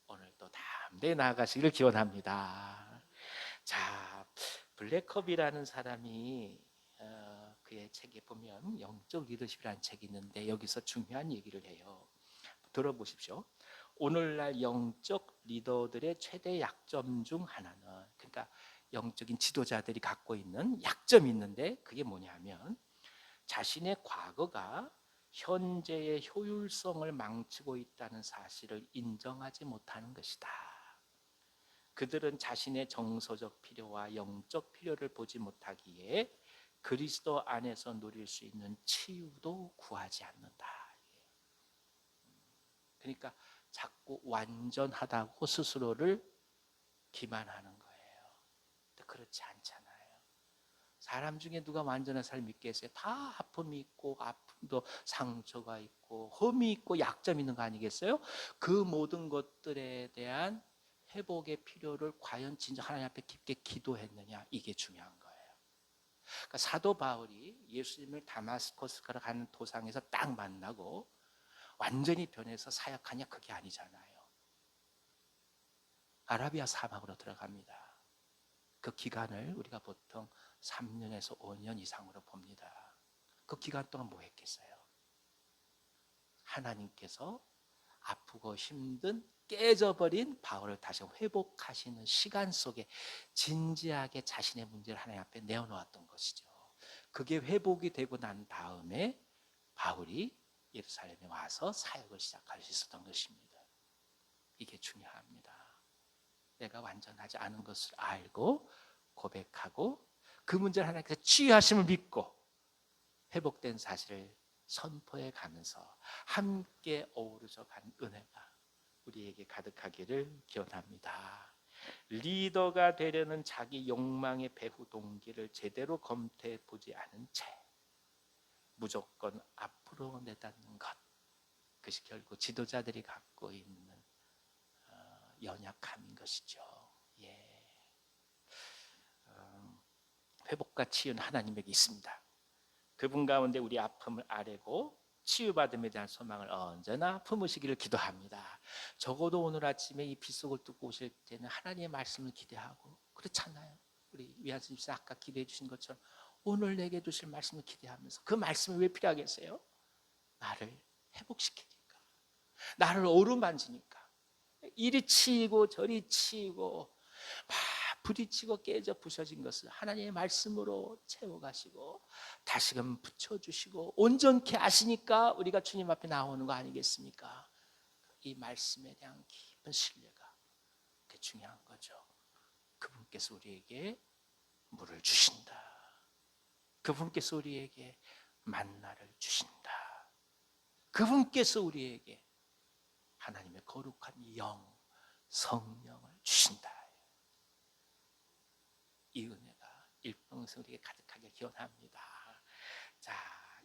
Speaker 1: 오늘도 담대히 나아가시기를 기원합니다. 자, 블랙컵이라는 사람이 그의 책에 보면 영적 리더십이라는 책이 있는데 여기서 중요한 얘기를 해요. 들어보십시오. 오늘날 영적 리더들의 최대 약점 중 하나는, 그러니까 영적인 지도자들이 갖고 있는 약점이 있는데 그게 뭐냐면 자신의 과거가 현재의 효율성을 망치고 있다는 사실을 인정하지 못하는 것이다. 그들은 자신의 정서적 필요와 영적 필요를 보지 못하기에 그리스도 안에서 누릴 수 있는 치유도 구하지 않는다. 그러니까 자꾸 완전하다고 스스로를 기만하는 거예요. 근데 그렇지 않잖아요. 사람 중에 누가 완전한 삶을 믿겠어요? 다 아픔이 있고 아픔도 상처가 있고 험이 있고 약점이 있는 거 아니겠어요? 그 모든 것들에 대한 회복의 필요를 과연 진짜 하나님 앞에 깊게 기도했느냐, 이게 중요한 거예요. 그러니까 사도 바울이 예수님을 다마스커스로 가는 도상에서 딱 만나고 완전히 변해서 사역하냐, 그게 아니잖아요. 아라비아 사막으로 들어갑니다. 그 기간을 우리가 보통 3년에서 5년 이상으로 봅니다. 그 기간 동안 뭐 했겠어요? 하나님께서 아프고 힘든 깨져버린 바울을 다시 회복하시는 시간 속에 진지하게 자신의 문제를 하나님 앞에 내어놓았던 것이죠. 그게 회복이 되고 난 다음에 바울이 예루살렘에 와서 사역을 시작할 수 있었던 것입니다. 이게 중요합니다. 내가 완전하지 않은 것을 알고 고백하고 그 문제를 하나님께서 치유하심을 믿고 회복된 사실을 선포해 가면서 함께 어우러져 간 은혜가 우리에게 가득하기를 기원합니다. 리더가 되려는 자기 욕망의 배후 동기를 제대로 검토해 보지 않은 채 무조건 앞으로 내닫는 것, 그것이 결국 지도자들이 갖고 있는 연약함인 것이죠. 회복과 치유는 하나님에게 있습니다. 그분 가운데 우리 아픔을 아뢰고 치유받음에 대한 소망을 언제나 품으시기를 기도합니다. 적어도 오늘 아침에 이 빗속을 뚫고 오실 때는 하나님의 말씀을 기대하고, 그렇잖아요. 우리 위안수님 아까 기대해 주신 것처럼 오늘 내게 주실 말씀을 기대하면서, 그 말씀이 왜 필요하겠어요? 나를 회복시키니까, 나를 어루만지니까. 이리 치이고 저리 치이고 막 부딪히고 깨져 부서진 것을 하나님의 말씀으로 채워가시고 다시금 붙여주시고 온전케 하시니까 우리가 주님 앞에 나오는 거 아니겠습니까? 이 말씀에 대한 깊은 신뢰가 그게 중요한 거죠. 그분께서 우리에게 물을 주신다. 그분께서 우리에게 만나를 주신다. 그분께서 우리에게 하나님의 거룩한 영, 성령을 주신다. 이 은혜가 일평생 우리에게 가득하게 기원합니다. 자,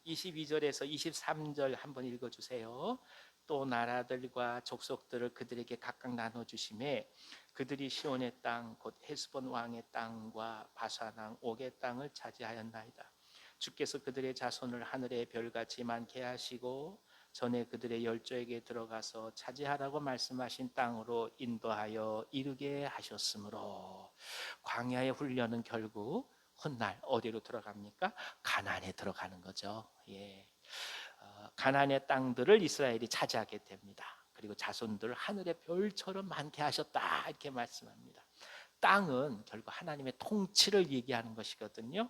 Speaker 1: 22절에서 23절 한번 읽어주세요. 또 나라들과 족속들을 그들에게 각각 나눠주심에 그들이 시온의 땅 곧 헤스본 왕의 땅과 바산 왕 옥의 땅을 차지하였나이다. 주께서 그들의 자손을 하늘의 별같이 많게 하시고 전에 그들의 열조에게 들어가서 차지하라고 말씀하신 땅으로 인도하여 이르게 하셨으므로, 광야의 훈련은 결국 훗날 어디로 들어갑니까? 가나안에 들어가는 거죠. 가나안의 땅들을 이스라엘이 차지하게 됩니다. 그리고 자손들을 하늘의 별처럼 많게 하셨다 이렇게 말씀합니다. 땅은 결국 하나님의 통치를 얘기하는 것이거든요.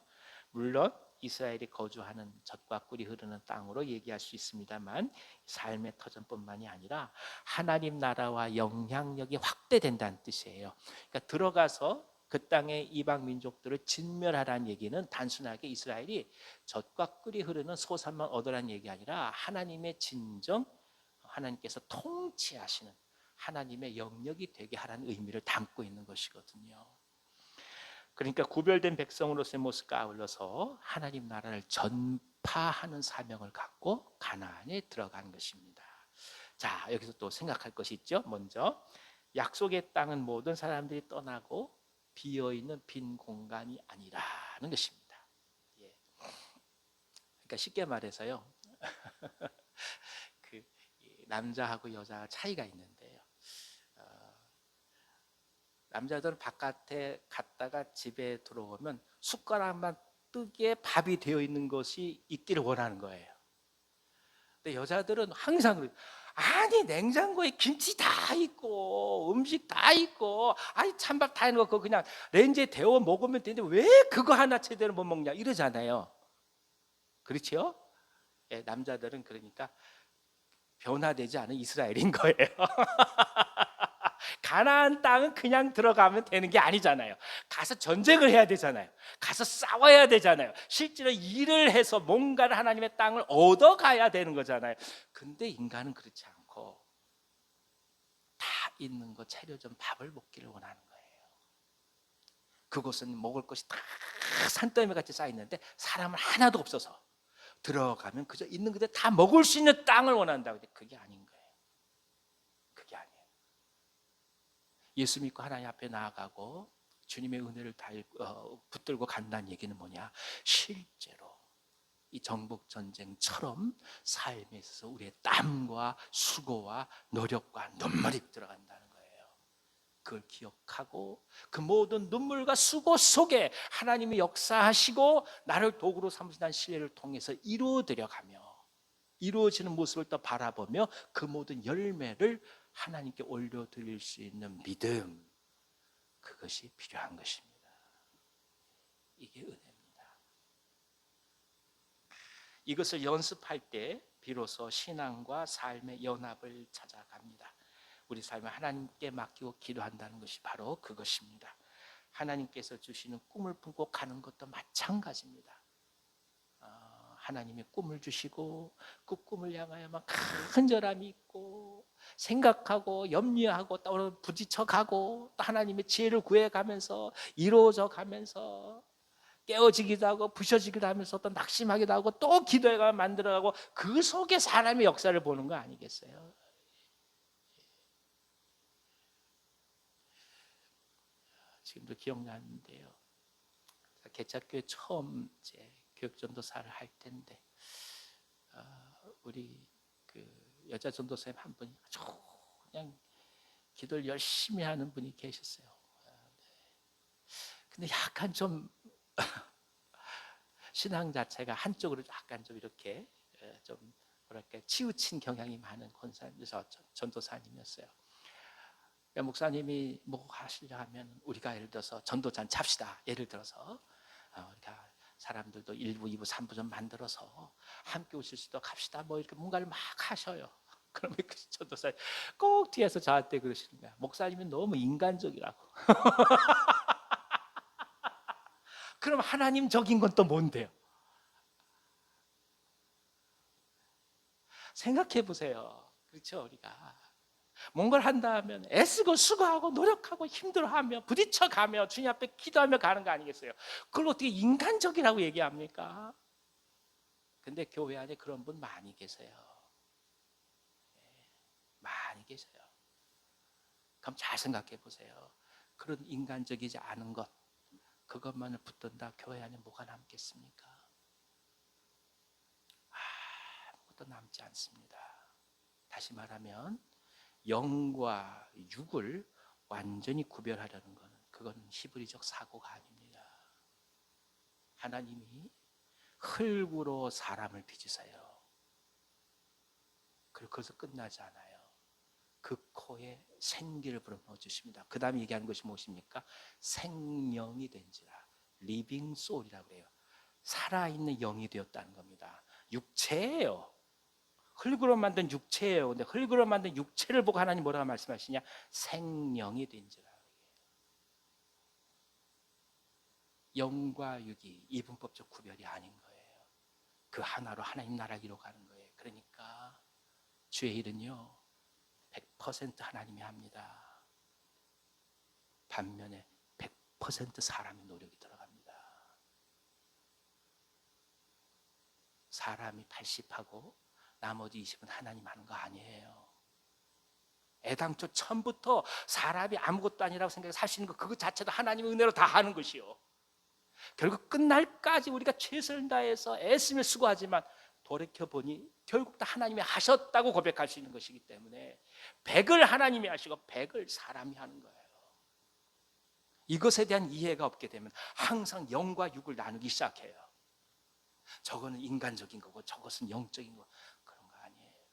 Speaker 1: 물론 이스라엘이 거주하는 젖과 꿀이 흐르는 땅으로 얘기할 수 있습니다만 삶의 터전뿐만이 아니라 하나님 나라와 영향력이 확대된다는 뜻이에요. 그러니까 들어가서 그 땅의 이방 민족들을 진멸하라는 얘기는 단순하게 이스라엘이 젖과 꿀이 흐르는 소산만 얻으라는 얘기 아니라 하나님의 진정 하나님께서 통치하시는 하나님의 영역이 되게 하라는 의미를 담고 있는 것이거든요. 그러니까 구별된 백성으로서의 모습과 아울러서 하나님 나라를 전파하는 사명을 갖고 가나안에 들어간 것입니다. 자, 여기서 또 생각할 것이 있죠. 먼저 약속의 땅은 모든 사람들이 떠나고 비어있는 빈 공간이 아니라는 것입니다. 예. 그러니까 쉽게 말해서요. 그 남자하고 여자가 차이가 있는데요. 남자들은 바깥에 갔다가 집에 들어오면 숟가락만 뜨게 밥이 되어 있는 것이 있기를 원하는 거예요. 근데 여자들은 항상 그래요. 아니 냉장고에 김치 다 있고 음식 다 있고 아니 찬밥 다 있는 거 그거 그냥 렌즈에 데워 먹으면 되는데 왜 그거 하나 제대로 못 먹냐 이러잖아요. 그렇죠? 예, 남자들은 그러니까 변화되지 않은 이스라엘인 거예요. 가나안 땅은 그냥 들어가면 되는 게 아니잖아요. 가서 전쟁을 해야 되잖아요. 가서 싸워야 되잖아요. 실제로 일을 해서 뭔가를 하나님의 땅을 얻어가야 되는 거잖아요. 근데 인간은 그렇지 않고 다 있는 거 재료 좀 밥을 먹기를 원하는 거예요. 그곳은 먹을 것이 다 산더미 같이 쌓여 있는데 사람은 하나도 없어서 들어가면 그저 있는 그대로 다 먹을 수 있는 땅을 원한다고. 그게 아닌 거예요. 그게 아니에요. 예수 믿고 하나님 앞에 나아가고 주님의 은혜를 붙들고 간다는 얘기는 뭐냐? 실제로 이 정복 전쟁처럼 삶에 있어서 우리의 땀과 수고와 노력과 눈물이 들어간다는 거예요. 그걸 기억하고 그 모든 눈물과 수고 속에 하나님이 역사하시고 나를 도구로 삼으신다는 신뢰를 통해서 이루어지는 모습을 또 바라보며 그 모든 열매를 하나님께 올려드릴 수 있는 믿음, 그것이 필요한 것입니다. 이게 은혜입니다. 이것을 연습할 때 비로소 신앙과 삶의 연합을 찾아갑니다. 우리 삶을 하나님께 맡기고 기도한다는 것이 바로 그것입니다. 하나님께서 주시는 꿈을 품고 가는 것도 마찬가지입니다. 하나님이 꿈을 주시고 그 꿈을 향하여만 간절함이 있고 생각하고 염려하고 또 부딪혀 가고 또 하나님의 지혜를 구해가면서 이루어져 가면서 깨어지기도 하고 부셔지기도 하면서 또 낙심하기도 하고 또 기도해가 만들어가고 그 속에 사람의 역사를 보는 거 아니겠어요? 지금도 기억나는데요. 개척교회 처음 이제 교육전도사를 할 텐데 우리 그 여자 전도사님 한 분이 아주 그냥 기도를 열심히 하는 분이 계셨어요. 근데 약간 좀 신앙 자체가 한쪽으로 약간 좀 이렇게 좀 뭐랄까 치우친 경향이 많은 권사님이서 전도사님이었어요. 그러니까 목사님이 뭐 하시려 하면 우리가 예를 들어서 전도잔 찹시다. 예를 들어서 우리가 사람들도 1부, 2부, 3부 좀 만들어서 함께 오실 수 있도록 합시다. 뭐 이렇게 뭔가를 막 하셔요. 그러면 그 전도사님 꼭 뒤에서 저한테 그러시는 거야. 목사님은 너무 인간적이라고. 그럼 하나님적인 건 또 뭔데요? 생각해 보세요. 그렇죠, 우리가. 뭔가를 한다 하면 애쓰고 수고하고 노력하고 힘들어하며 부딪혀가며 주님 앞에 기도하며 가는 거 아니겠어요? 그걸 어떻게 인간적이라고 얘기합니까? 근데 교회 안에 그런 분 많이 계세요. 많이 계세요. 그럼 잘 생각해 보세요. 그런 인간적이지 않은 것, 그것만을 붙든다 교회 안에 뭐가 남겠습니까? 아무것도 남지 않습니다. 다시 말하면 영과 육을 완전히 구별하려는 것은 그건 히브리적 사고가 아닙니다. 하나님이 흙으로 사람을 빚으세요. 그리고 거기서 끝나지 않아요. 그 코에 생기를 불어넣어 주십니다. 그 다음에 얘기하는 것이 무엇입니까? 생명이 된지라, 리빙 소울이라고 그래요. 살아있는 영이 되었다는 겁니다. 육체예요. 흙으로 만든 육체예요. 근데 흙으로 만든 육체를 보고 하나님 뭐라고 말씀하시냐? 생명이 된지라. 영과 육이 이분법적 구별이 아닌 거예요. 그 하나로 하나님 나라 이뤄가는 거예요. 그러니까 주의 일은요 100% 하나님이 합니다. 반면에 100% 사람의 노력이 들어갑니다. 사람이 80하고 나머지 20은 하나님 하는 거 아니에요. 애당초 처음부터 사람이 아무것도 아니라고 생각해서 살 수 있는 거 그거 자체도 하나님의 은혜로 다 하는 것이요. 결국 끝날까지 우리가 최선을 다해서 애쓰며 수고하지만 돌이켜보니 결국 다 하나님이 하셨다고 고백할 수 있는 것이기 때문에 100을 하나님이 하시고 100을 사람이 하는 거예요. 이것에 대한 이해가 없게 되면 항상 영과 육을 나누기 시작해요. 저거는 인간적인 거고 저것은 영적인 거, 그런 거 아니에요.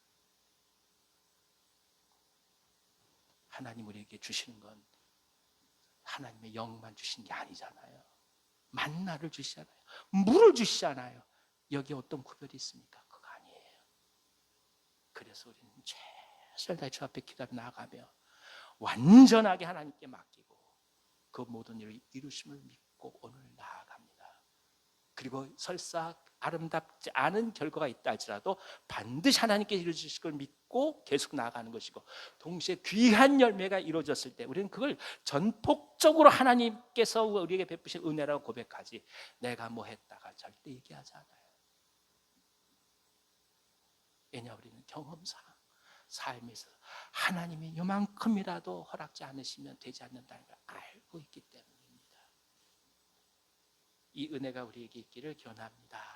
Speaker 1: 하나님 우리에게 주시는 건 하나님의 영만 주신 게 아니잖아요. 만나를 주시잖아요. 물을 주시잖아요. 여기 어떤 구별이 있습니까? 그거 아니에요. 그래서 우리는 최선을 다해 주 앞에 기도하며 나아가며 완전하게 하나님께 맡기고 그 모든 일을 이루심을 믿고 오늘 나아갑니다. 그리고 설사 아름답지 않은 결과가 있다 할지라도 반드시 하나님께 이루어주실 걸 믿고 계속 나아가는 것이고, 동시에 귀한 열매가 이루어졌을 때 우리는 그걸 전폭적으로 하나님께서 우리에게 베푸신 은혜라고 고백하지, 내가 뭐 했다가 절대 얘기하지 않아요. 왜냐, 우리는 경험상 삶에서 하나님이 요만큼이라도 허락지 않으시면 되지 않는다는 걸 알고 있기 때문입니다. 이 은혜가 우리에게 있기를 기원합니다.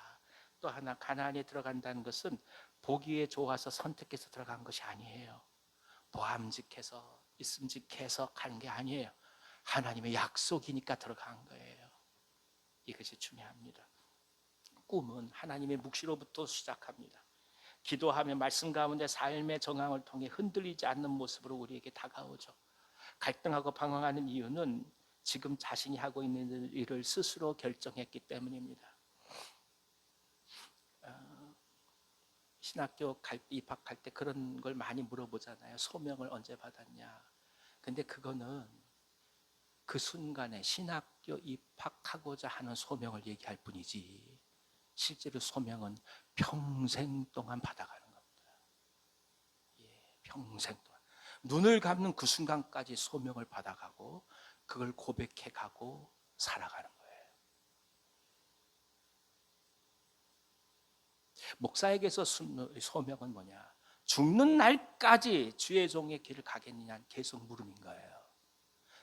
Speaker 1: 또 하나, 가나안에 들어간다는 것은 보기에 좋아서 선택해서 들어간 것이 아니에요. 보암직해서 있음직해서 가는 게 아니에요. 하나님의 약속이니까 들어간 거예요. 이것이 중요합니다. 꿈은 하나님의 묵시로부터 시작합니다. 기도하며 말씀 가운데 삶의 정황을 통해 흔들리지 않는 모습으로 우리에게 다가오죠. 갈등하고 방황하는 이유는 지금 자신이 하고 있는 일을 스스로 결정했기 때문입니다. 신학교 입학할 때 그런 걸 많이 물어보잖아요. 소명을 언제 받았냐. 근데 그거는 그 순간에 신학교 입학하고자 하는 소명을 얘기할 뿐이지, 실제로 소명은 평생 동안 받아가는 겁니다. 예, 평생 동안. 눈을 감는 그 순간까지 소명을 받아가고 그걸 고백해가고 살아가는 거예요. 목사에게서 소명은 뭐냐? 죽는 날까지 주의 종의 길을 가겠느냐는 계속 물음인 거예요.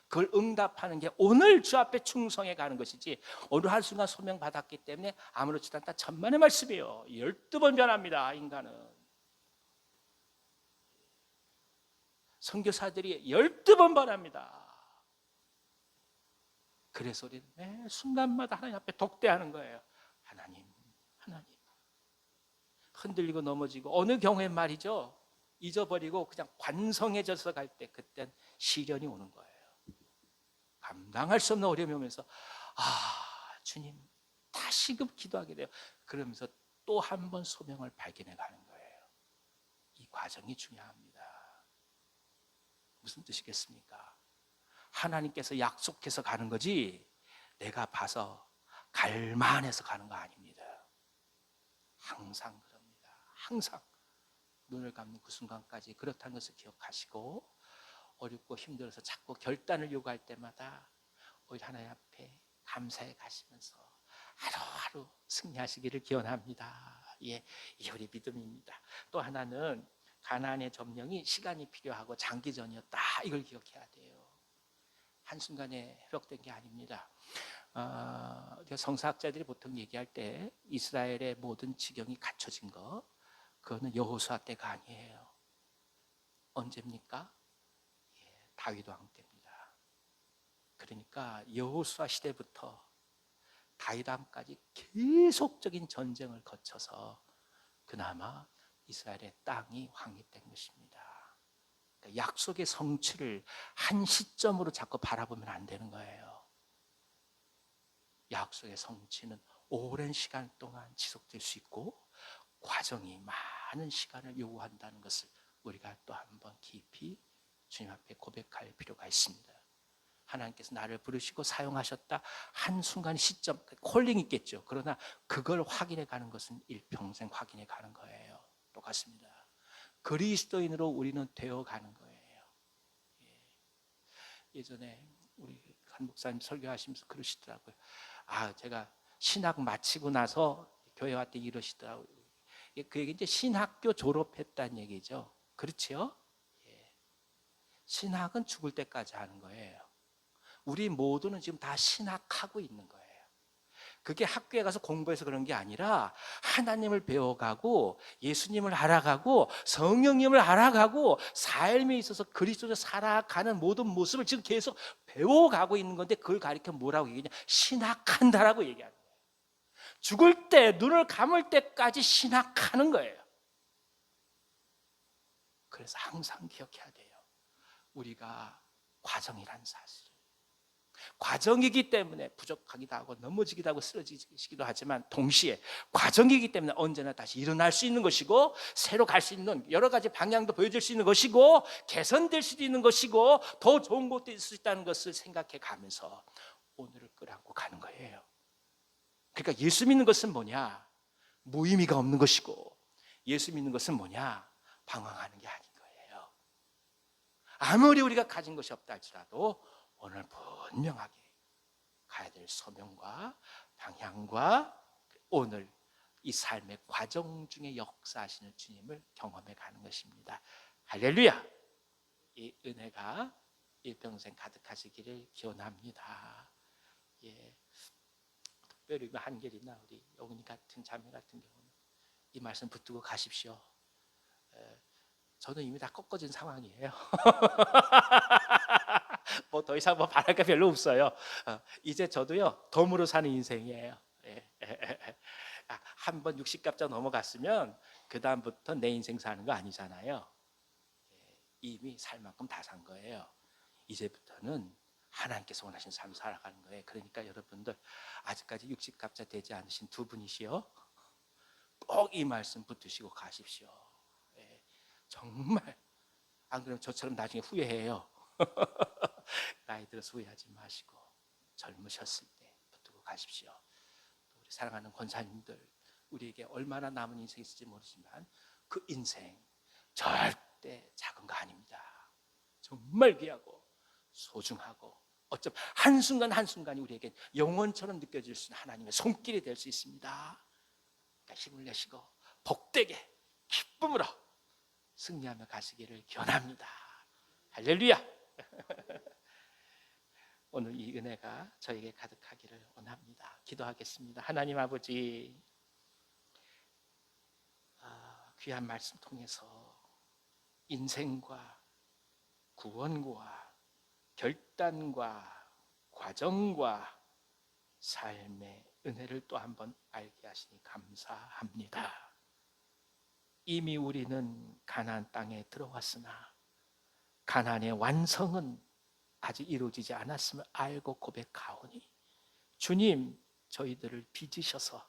Speaker 1: 그걸 응답하는 게 오늘 주 앞에 충성해 가는 것이지, 오늘 한순간 소명 받았기 때문에 아무렇지도 않다, 천만의 말씀이에요. 12번 변합니다, 인간은. 선교사들이 12번 변합니다. 그래서 우리는 매 순간마다 하나님 앞에 독대하는 거예요. 하나님, 하나님. 흔들리고 넘어지고, 어느 경우엔 말이죠, 잊어버리고 그냥 관성해져서 갈 때, 그땐 시련이 오는 거예요. 감당할 수 없는 어려움이 오면서 주님, 다시금 기도하게 돼요. 그러면서 또 한 번 소명을 발견해 가는 거예요. 이 과정이 중요합니다. 무슨 뜻이겠습니까? 하나님께서 약속해서 가는 거지 내가 봐서 갈만해서 가는 거 아닙니다. 항상 그럽니다. 항상 눈을 감는 그 순간까지 그렇다는 것을 기억하시고, 어렵고 힘들어서 자꾸 결단을 요구할 때마다 오히려 하나님 앞에 감사해 가시면서 하루하루 승리하시기를 기원합니다. 예, 이게 우리 믿음입니다. 또 하나는 가나안의 점령이 시간이 필요하고 장기전이었다, 이걸 기억해야 돼요. 한순간에 회복된 게 아닙니다. 성사학자들이 보통 얘기할 때 이스라엘의 모든 지경이 갖춰진 거, 그거는 여호수아 때가 아니에요. 언제입니까? 다윗 왕 때입니다. 그러니까 여호수아 시대부터 다윗 왕까지 계속적인 전쟁을 거쳐서 그나마 이스라엘의 땅이 확립된 것입니다. 약속의 성취를 한 시점으로 자꾸 바라보면 안 되는 거예요. 약속의 성취는 오랜 시간 동안 지속될 수 있고 과정이 많은 시간을 요구한다는 것을 우리가 또 한번 깊이 주님 앞에 고백할 필요가 있습니다. 하나님께서 나를 부르시고 사용하셨다 한순간 시점, 콜링 있겠죠. 그러나 그걸 확인해 가는 것은 일평생 확인해 가는 거예요. 똑같습니다. 그리스도인으로 우리는 되어가는 거예요. 예전에 우리 한 목사님 설교하시면서 그러시더라고요. 제가 신학 마치고 나서 교회 왔더니 이러시더라고요. 그 얘기 이제 신학교 졸업했다는 얘기죠. 그렇죠? 신학은 죽을 때까지 하는 거예요. 우리 모두는 지금 다 신학하고 있는 거예요. 그게 학교에 가서 공부해서 그런 게 아니라 하나님을 배워가고 예수님을 알아가고 성령님을 알아가고 삶에 있어서 그리스도로 살아가는 모든 모습을 지금 계속 배워가고 있는 건데 그걸 가리켜 뭐라고 얘기하냐? 신학한다라고 얘기하는 거예요. 죽을 때 눈을 감을 때까지 신학하는 거예요. 그래서 항상 기억해야 돼요. 우리가 과정이란 사실. 과정이기 때문에 부족하기도 하고 넘어지기도 하고 쓰러지기도 하지만 동시에 과정이기 때문에 언제나 다시 일어날 수 있는 것이고 새로 갈 수 있는 여러 가지 방향도 보여줄 수 있는 것이고 개선될 수도 있는 것이고 더 좋은 것도 있을 수 있다는 것을 생각해 가면서 오늘을 끌어안고 가는 거예요. 그러니까 예수 믿는 것은 뭐냐? 무의미가 없는 것이고 예수 믿는 것은 뭐냐? 방황하는 게 아닌 거예요. 아무리 우리가 가진 것이 없다 할지라도 오늘 분명하게 가야 될 소명과 방향과 오늘 이 삶의 과정 중에 역사하시는 주님을 경험해 가는 것입니다. 할렐루야! 이 은혜가 일평생 가득하시기를 기원합니다. 특별히 한결이나 우리 영훈이 같은 자매 같은 경우는 이 말씀 붙들고 가십시오. 저는 이미 다 꺾어진 상황이에요. 뭐 더 이상 바랄 게 별로 없어요. 이제 저도요 덤으로 사는 인생이에요. 한번 60갑자 넘어갔으면 그 다음부터 내 인생 사는 거 아니잖아요. 이미 살 만큼 다 산 거예요. 이제부터는 하나님께서 원하신 삶을 살아가는 거예요. 그러니까 여러분들 아직까지 60갑자 되지 않으신 두 분이시요 꼭 이 말씀 붙드시고 가십시오. 정말 안 그러면 저처럼 나중에 후회해요. 나이 들어서 후회하지 마시고 젊으셨을 때 붙들고 가십시오. 또 우리 사랑하는 권사님들 우리에게 얼마나 남은 인생이 있을지 모르지만 그 인생 절대 작은 거 아닙니다. 정말 귀하고 소중하고 어쩜 한순간 한순간이 우리에게 영원처럼 느껴질 수 있는 하나님의 손길이 될 수 있습니다. 그러니까 힘을 내시고 복되게 기쁨으로 승리하며 가시기를 기원합니다. 할렐루야. 오늘 이 은혜가 저에게 가득하기를 원합니다. 기도하겠습니다. 하나님 아버지, 귀한 말씀 통해서 인생과 구원과 결단과 과정과 삶의 은혜를 또 한번 알게 하시니 감사합니다. 이미 우리는 가나안 땅에 들어왔으나 가나안의 완성은 아직 이루어지지 않았음을 알고 고백하오니 주님, 저희들을 빚으셔서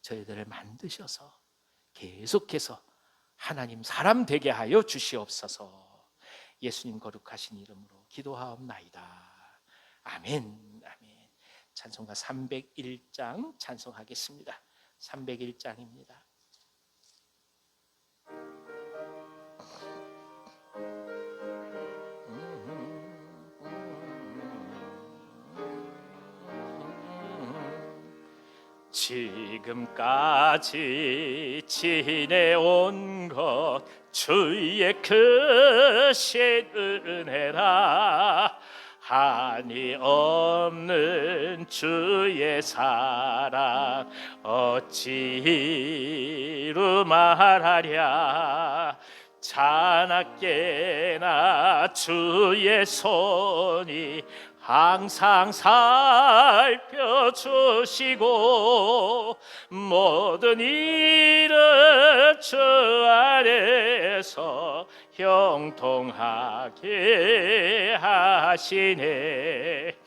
Speaker 1: 저희들을 만드셔서 계속해서 하나님 사람 되게 하여 주시옵소서. 예수님 거룩하신 이름으로 기도하옵나이다. 아멘. 아멘. 찬송가 301장 찬송하겠습니다. 301장입니다. 지금까지 지내온 것 주의 크신 은혜라. 한이 없는 주의 사랑 어찌로 말하랴. 자나깨나 주의 손이 항상 살펴주시고 모든 일은 주 안에서 형통하게 하시네.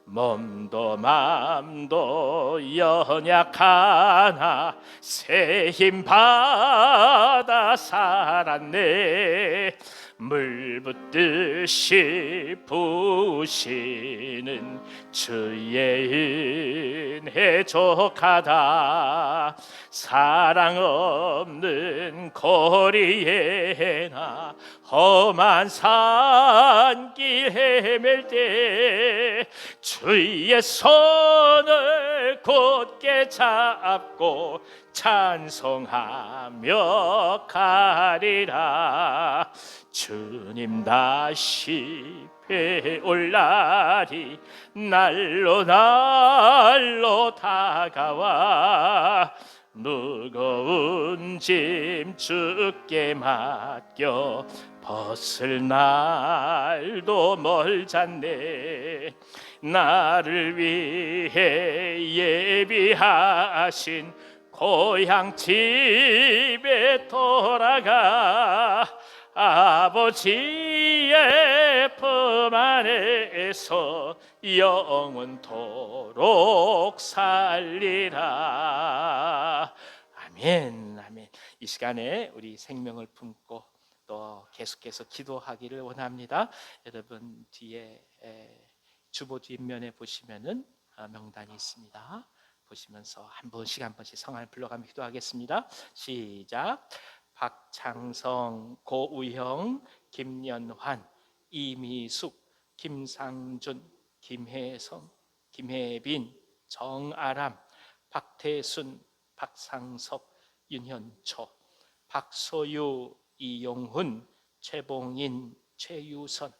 Speaker 1: 몸도 맘도 연약하나 새 힘 받아 살았네. 물 붓듯이 부으시는 주의 은혜 족하다. 사랑 없는 거리에나 험한 산길 헤맬 때 주의 손을 곧게 잡고 찬송하며 가리라. 주님 다시 배올 날이 날로 날로 다가와 무거운 짐 주께 맡겨 벗을 날도 멀잖네. 나를 위해 예비하신 고향 집에 돌아가 아버지의 품 안에서 영원토록 살리라. 아멘, 아멘. 이 시간에 우리 생명을 품고 또 계속해서 기도하기를 원합니다. 여러분 뒤에 주보 뒷면에 보시면은 명단이 있습니다. 보시면서 한 번씩 성함을 불러가며 기도하겠습니다. 시작. 박창성, 고우형, 김연환, 이미숙, 김상준, 김혜성, 김혜빈, 정아람, 박태순, 박상섭, 윤현초, 박소유, 이용훈, 최봉인, 최유선,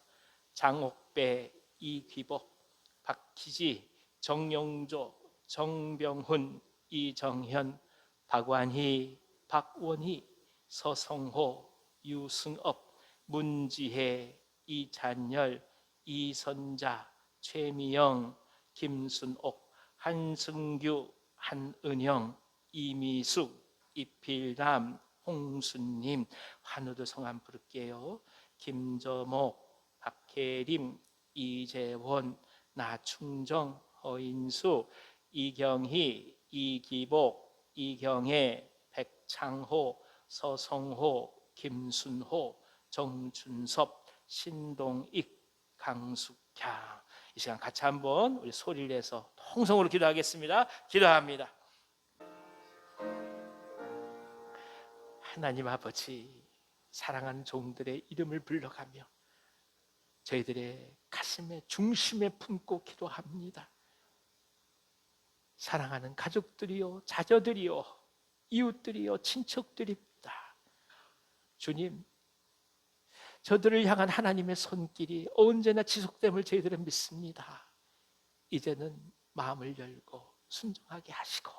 Speaker 1: 장옥배, 이귀복, 박희지, 정용조, 정병훈, 이정현, 박완희, 박원희, 서성호, 유승업, 문지혜, 이찬열, 이선자, 최미영, 김순옥, 한승규, 한은영, 이미숙, 이필남, 홍순님, 환우도 성함 부를게요. 김저목, 박혜림, 이재원, 나충정, 허인수, 이경희, 이기복, 이경혜, 백창호, 서성호, 김순호, 정준섭, 신동익, 강숙향. 이 시간 같이 한번 우리 소리를 내서 통성으로 기도하겠습니다. 기도합니다. 하나님 아버지, 사랑하는 종들의 이름을 불러가며 저희들의 가슴의 중심에 품고 기도합니다. 사랑하는 가족들이요, 자녀들이요, 이웃들이요, 친척들입니다. 주님, 저들을 향한 하나님의 손길이 언제나 지속됨을 저희들은 믿습니다. 이제는 마음을 열고 순종하게 하시고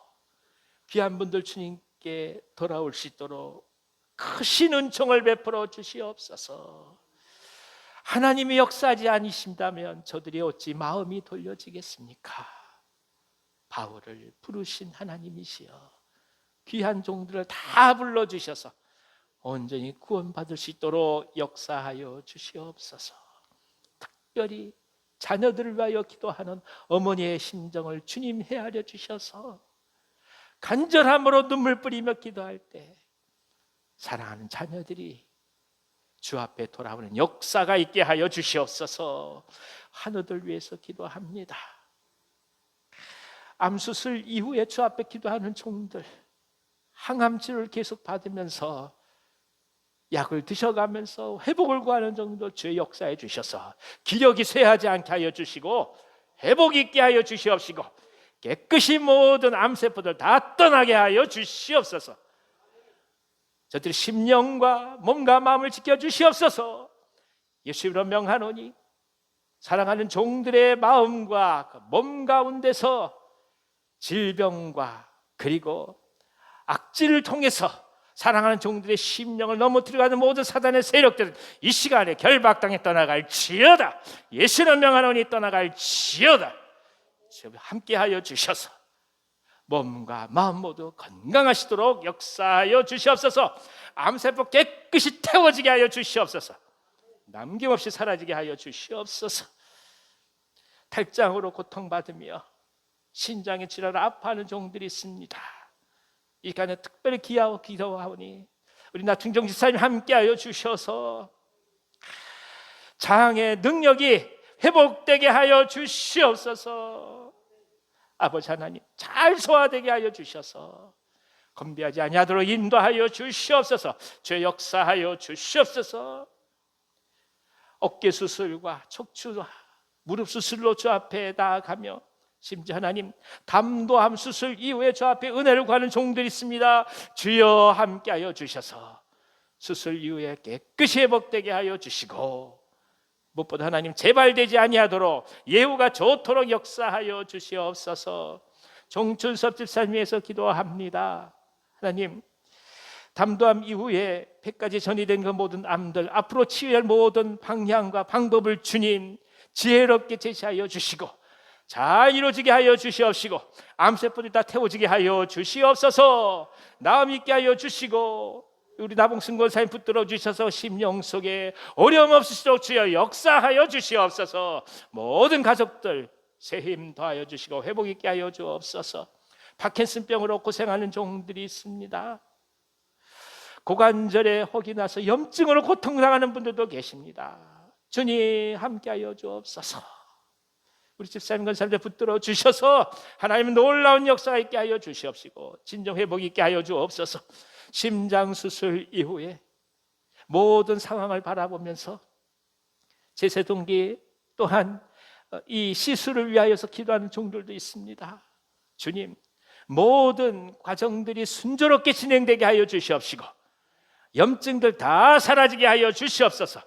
Speaker 1: 귀한 분들 주님께 돌아올 수 있도록 크신 은총을 베풀어 주시옵소서. 하나님이 역사하지 않으신다면 저들이 어찌 마음이 돌려지겠습니까? 바울을 부르신 하나님이시여, 귀한 종들을 다 불러주셔서 온전히 구원받을 수 있도록 역사하여 주시옵소서. 특별히 자녀들을 위하여 기도하는 어머니의 심정을 주님 헤아려 주셔서 간절함으로 눈물 뿌리며 기도할 때 사랑하는 자녀들이 주 앞에 돌아오는 역사가 있게 하여 주시옵소서. 환우들 위해서 기도합니다. 암수술 이후에 주 앞에 기도하는 종들, 항암 치료를 계속 받으면서 약을 드셔가면서 회복을 구하는 정도 주의 역사해 주셔서 기력이 쇠하지 않게 하여 주시고 회복이 있게 하여 주시옵시고 깨끗이 모든 암세포들 다 떠나게 하여 주시옵소서. 저들의 심령과 몸과 마음을 지켜주시옵소서. 예수님으로 명하노니 사랑하는 종들의 마음과 몸 가운데서 질병과 그리고 악질을 통해서 사랑하는 종들의 심령을 넘어뜨려가는 모든 사단의 세력들은 이 시간에 결박당해 떠나갈지어다. 예수는 명하노니 떠나갈지어다. 함께하여 주셔서 몸과 마음 모두 건강하시도록 역사하여 주시옵소서. 암세포 깨끗이 태워지게 하여 주시옵소서. 남김없이 사라지게 하여 주시옵소서. 탈장으로 고통받으며 신장의 질환을 아파하는 종들이 있습니다. 이 시간에 특별히 기도하오니 우리 나충정 집사님 함께하여 주셔서 장의 능력이 회복되게 하여 주시옵소서. 아버지 하나님, 잘 소화되게 하여 주셔서 건비하지 아니하도록 인도하여 주시옵소서. 죄 역사하여 주시옵소서. 어깨 수술과 척추 무릎 수술로 주 앞에 나아가며 심지어 하나님 담도암 수술 이후에 주 앞에 은혜를 구하는 종들이 있습니다. 주여 함께하여 주셔서 수술 이후에 깨끗이 회복되게 하여 주시고, 무엇보다 하나님 재발되지 아니하도록 예후가 좋도록 역사하여 주시옵소서. 종춘섭 집사님 위해서 기도합니다. 하나님, 담도암 이후에 100가지 전이된 그 모든 암들 앞으로 치유할 모든 방향과 방법을 주님 지혜롭게 제시하여 주시고 잘 이루어지게 하여 주시옵시고, 암세포들이 다 태워지게 하여 주시옵소서. 나음 있게 하여 주시고, 우리 나봉승 권사님 붙들어 주셔서 심령 속에 어려움 없으시도록 주여 역사하여 주시옵소서. 모든 가족들 새 힘 더하여 주시고 회복 있게 하여 주옵소서. 파킨슨병으로 고생하는 종들이 있습니다. 고관절에 혹이 나서 염증으로 고통당하는 분들도 계십니다. 주님 함께하여 주옵소서. 우리 집사님 권사님들 붙들어 주셔서 하나님 놀라운 역사가 있게 하여 주시옵시고 진정 회복 있게 하여 주옵소서. 심장 수술 이후에 모든 상황을 바라보면서 제세동기 또한 이 시술을 위하여서 기도하는 종들도 있습니다. 주님, 모든 과정들이 순조롭게 진행되게 하여 주시옵시고 염증들 다 사라지게 하여 주시옵소서.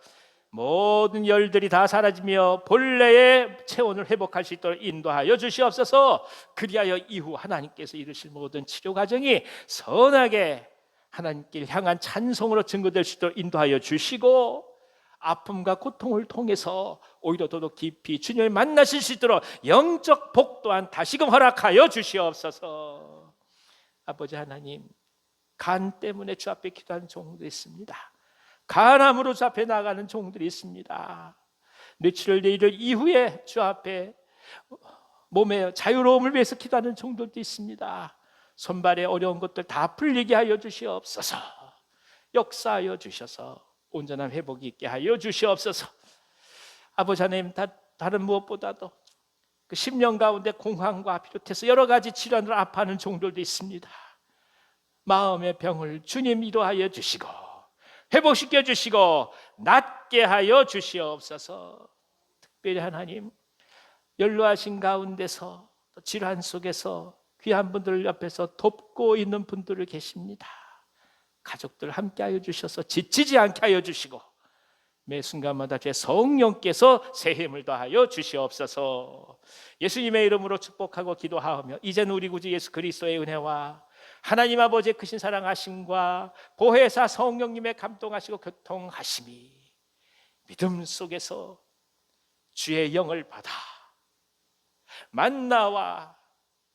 Speaker 1: 모든 열들이 다 사라지며 본래의 체온을 회복할 수 있도록 인도하여 주시옵소서. 그리하여 이후 하나님께서 이루실 모든 치료 과정이 선하게 하나님께 향한 찬송으로 증거될 수 있도록 인도하여 주시고, 아픔과 고통을 통해서 오히려 더욱 깊이 주님을 만나실 수 있도록 영적 복 또한 다시금 허락하여 주시옵소서. 아버지 하나님, 간 때문에 주 앞에 기도하는 종들이 있습니다. 간암으로 주 앞에 나가는 종들이 있습니다. 뇌출혈 내일 이후에 주 앞에 몸의 자유로움을 위해서 기도하는 종들도 있습니다. 손발의 어려운 것들 다 풀리게 하여 주시옵소서. 역사하여 주셔서 온전한 회복이 있게 하여 주시옵소서. 아버지 하나님, 다른 무엇보다도 그 10년 가운데 공황과 비롯해서 여러 가지 질환으로 아파하는 종들도 있습니다. 마음의 병을 주님 인도하여 주시고 회복시켜 주시고 낫게 하여 주시옵소서. 특별히 하나님, 연로하신 가운데서 질환 속에서 귀한 분들 옆에서 돕고 있는 분들을 계십니다. 가족들 함께 하여 주셔서 지치지 않게 하여 주시고 매 순간마다 제 성령께서 새 힘을 더하여 주시옵소서. 예수님의 이름으로 축복하고 기도하며 이제는 우리 구주 예수 그리스도의 은혜와 하나님 아버지의 크신 사랑하심과 보혜사 성령님의 감동하시고 교통하심이 믿음 속에서 주의 영을 받아 만나와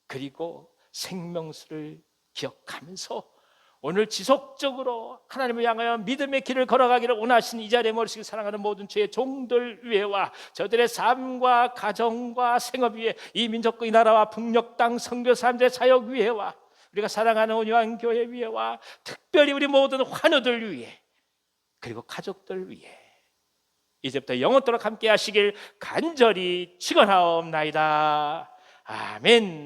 Speaker 1: 그리고 생명수를 기억하면서 오늘 지속적으로 하나님을 향하여 믿음의 길을 걸어가기를 원하시는 이 자리에 모시고 사랑하는 모든 주의 종들 위에와 저들의 삶과 가정과 생업 위에 이 민족과 이 나라와 북녘 땅 선교사님들의 사역 위에와 우리가 사랑하는 온유한 교회 위에와 특별히 우리 모든 환우들 위에 그리고 가족들 위에 이제부터 영원토록 함께 하시길 간절히 축원하옵나이다. 아멘.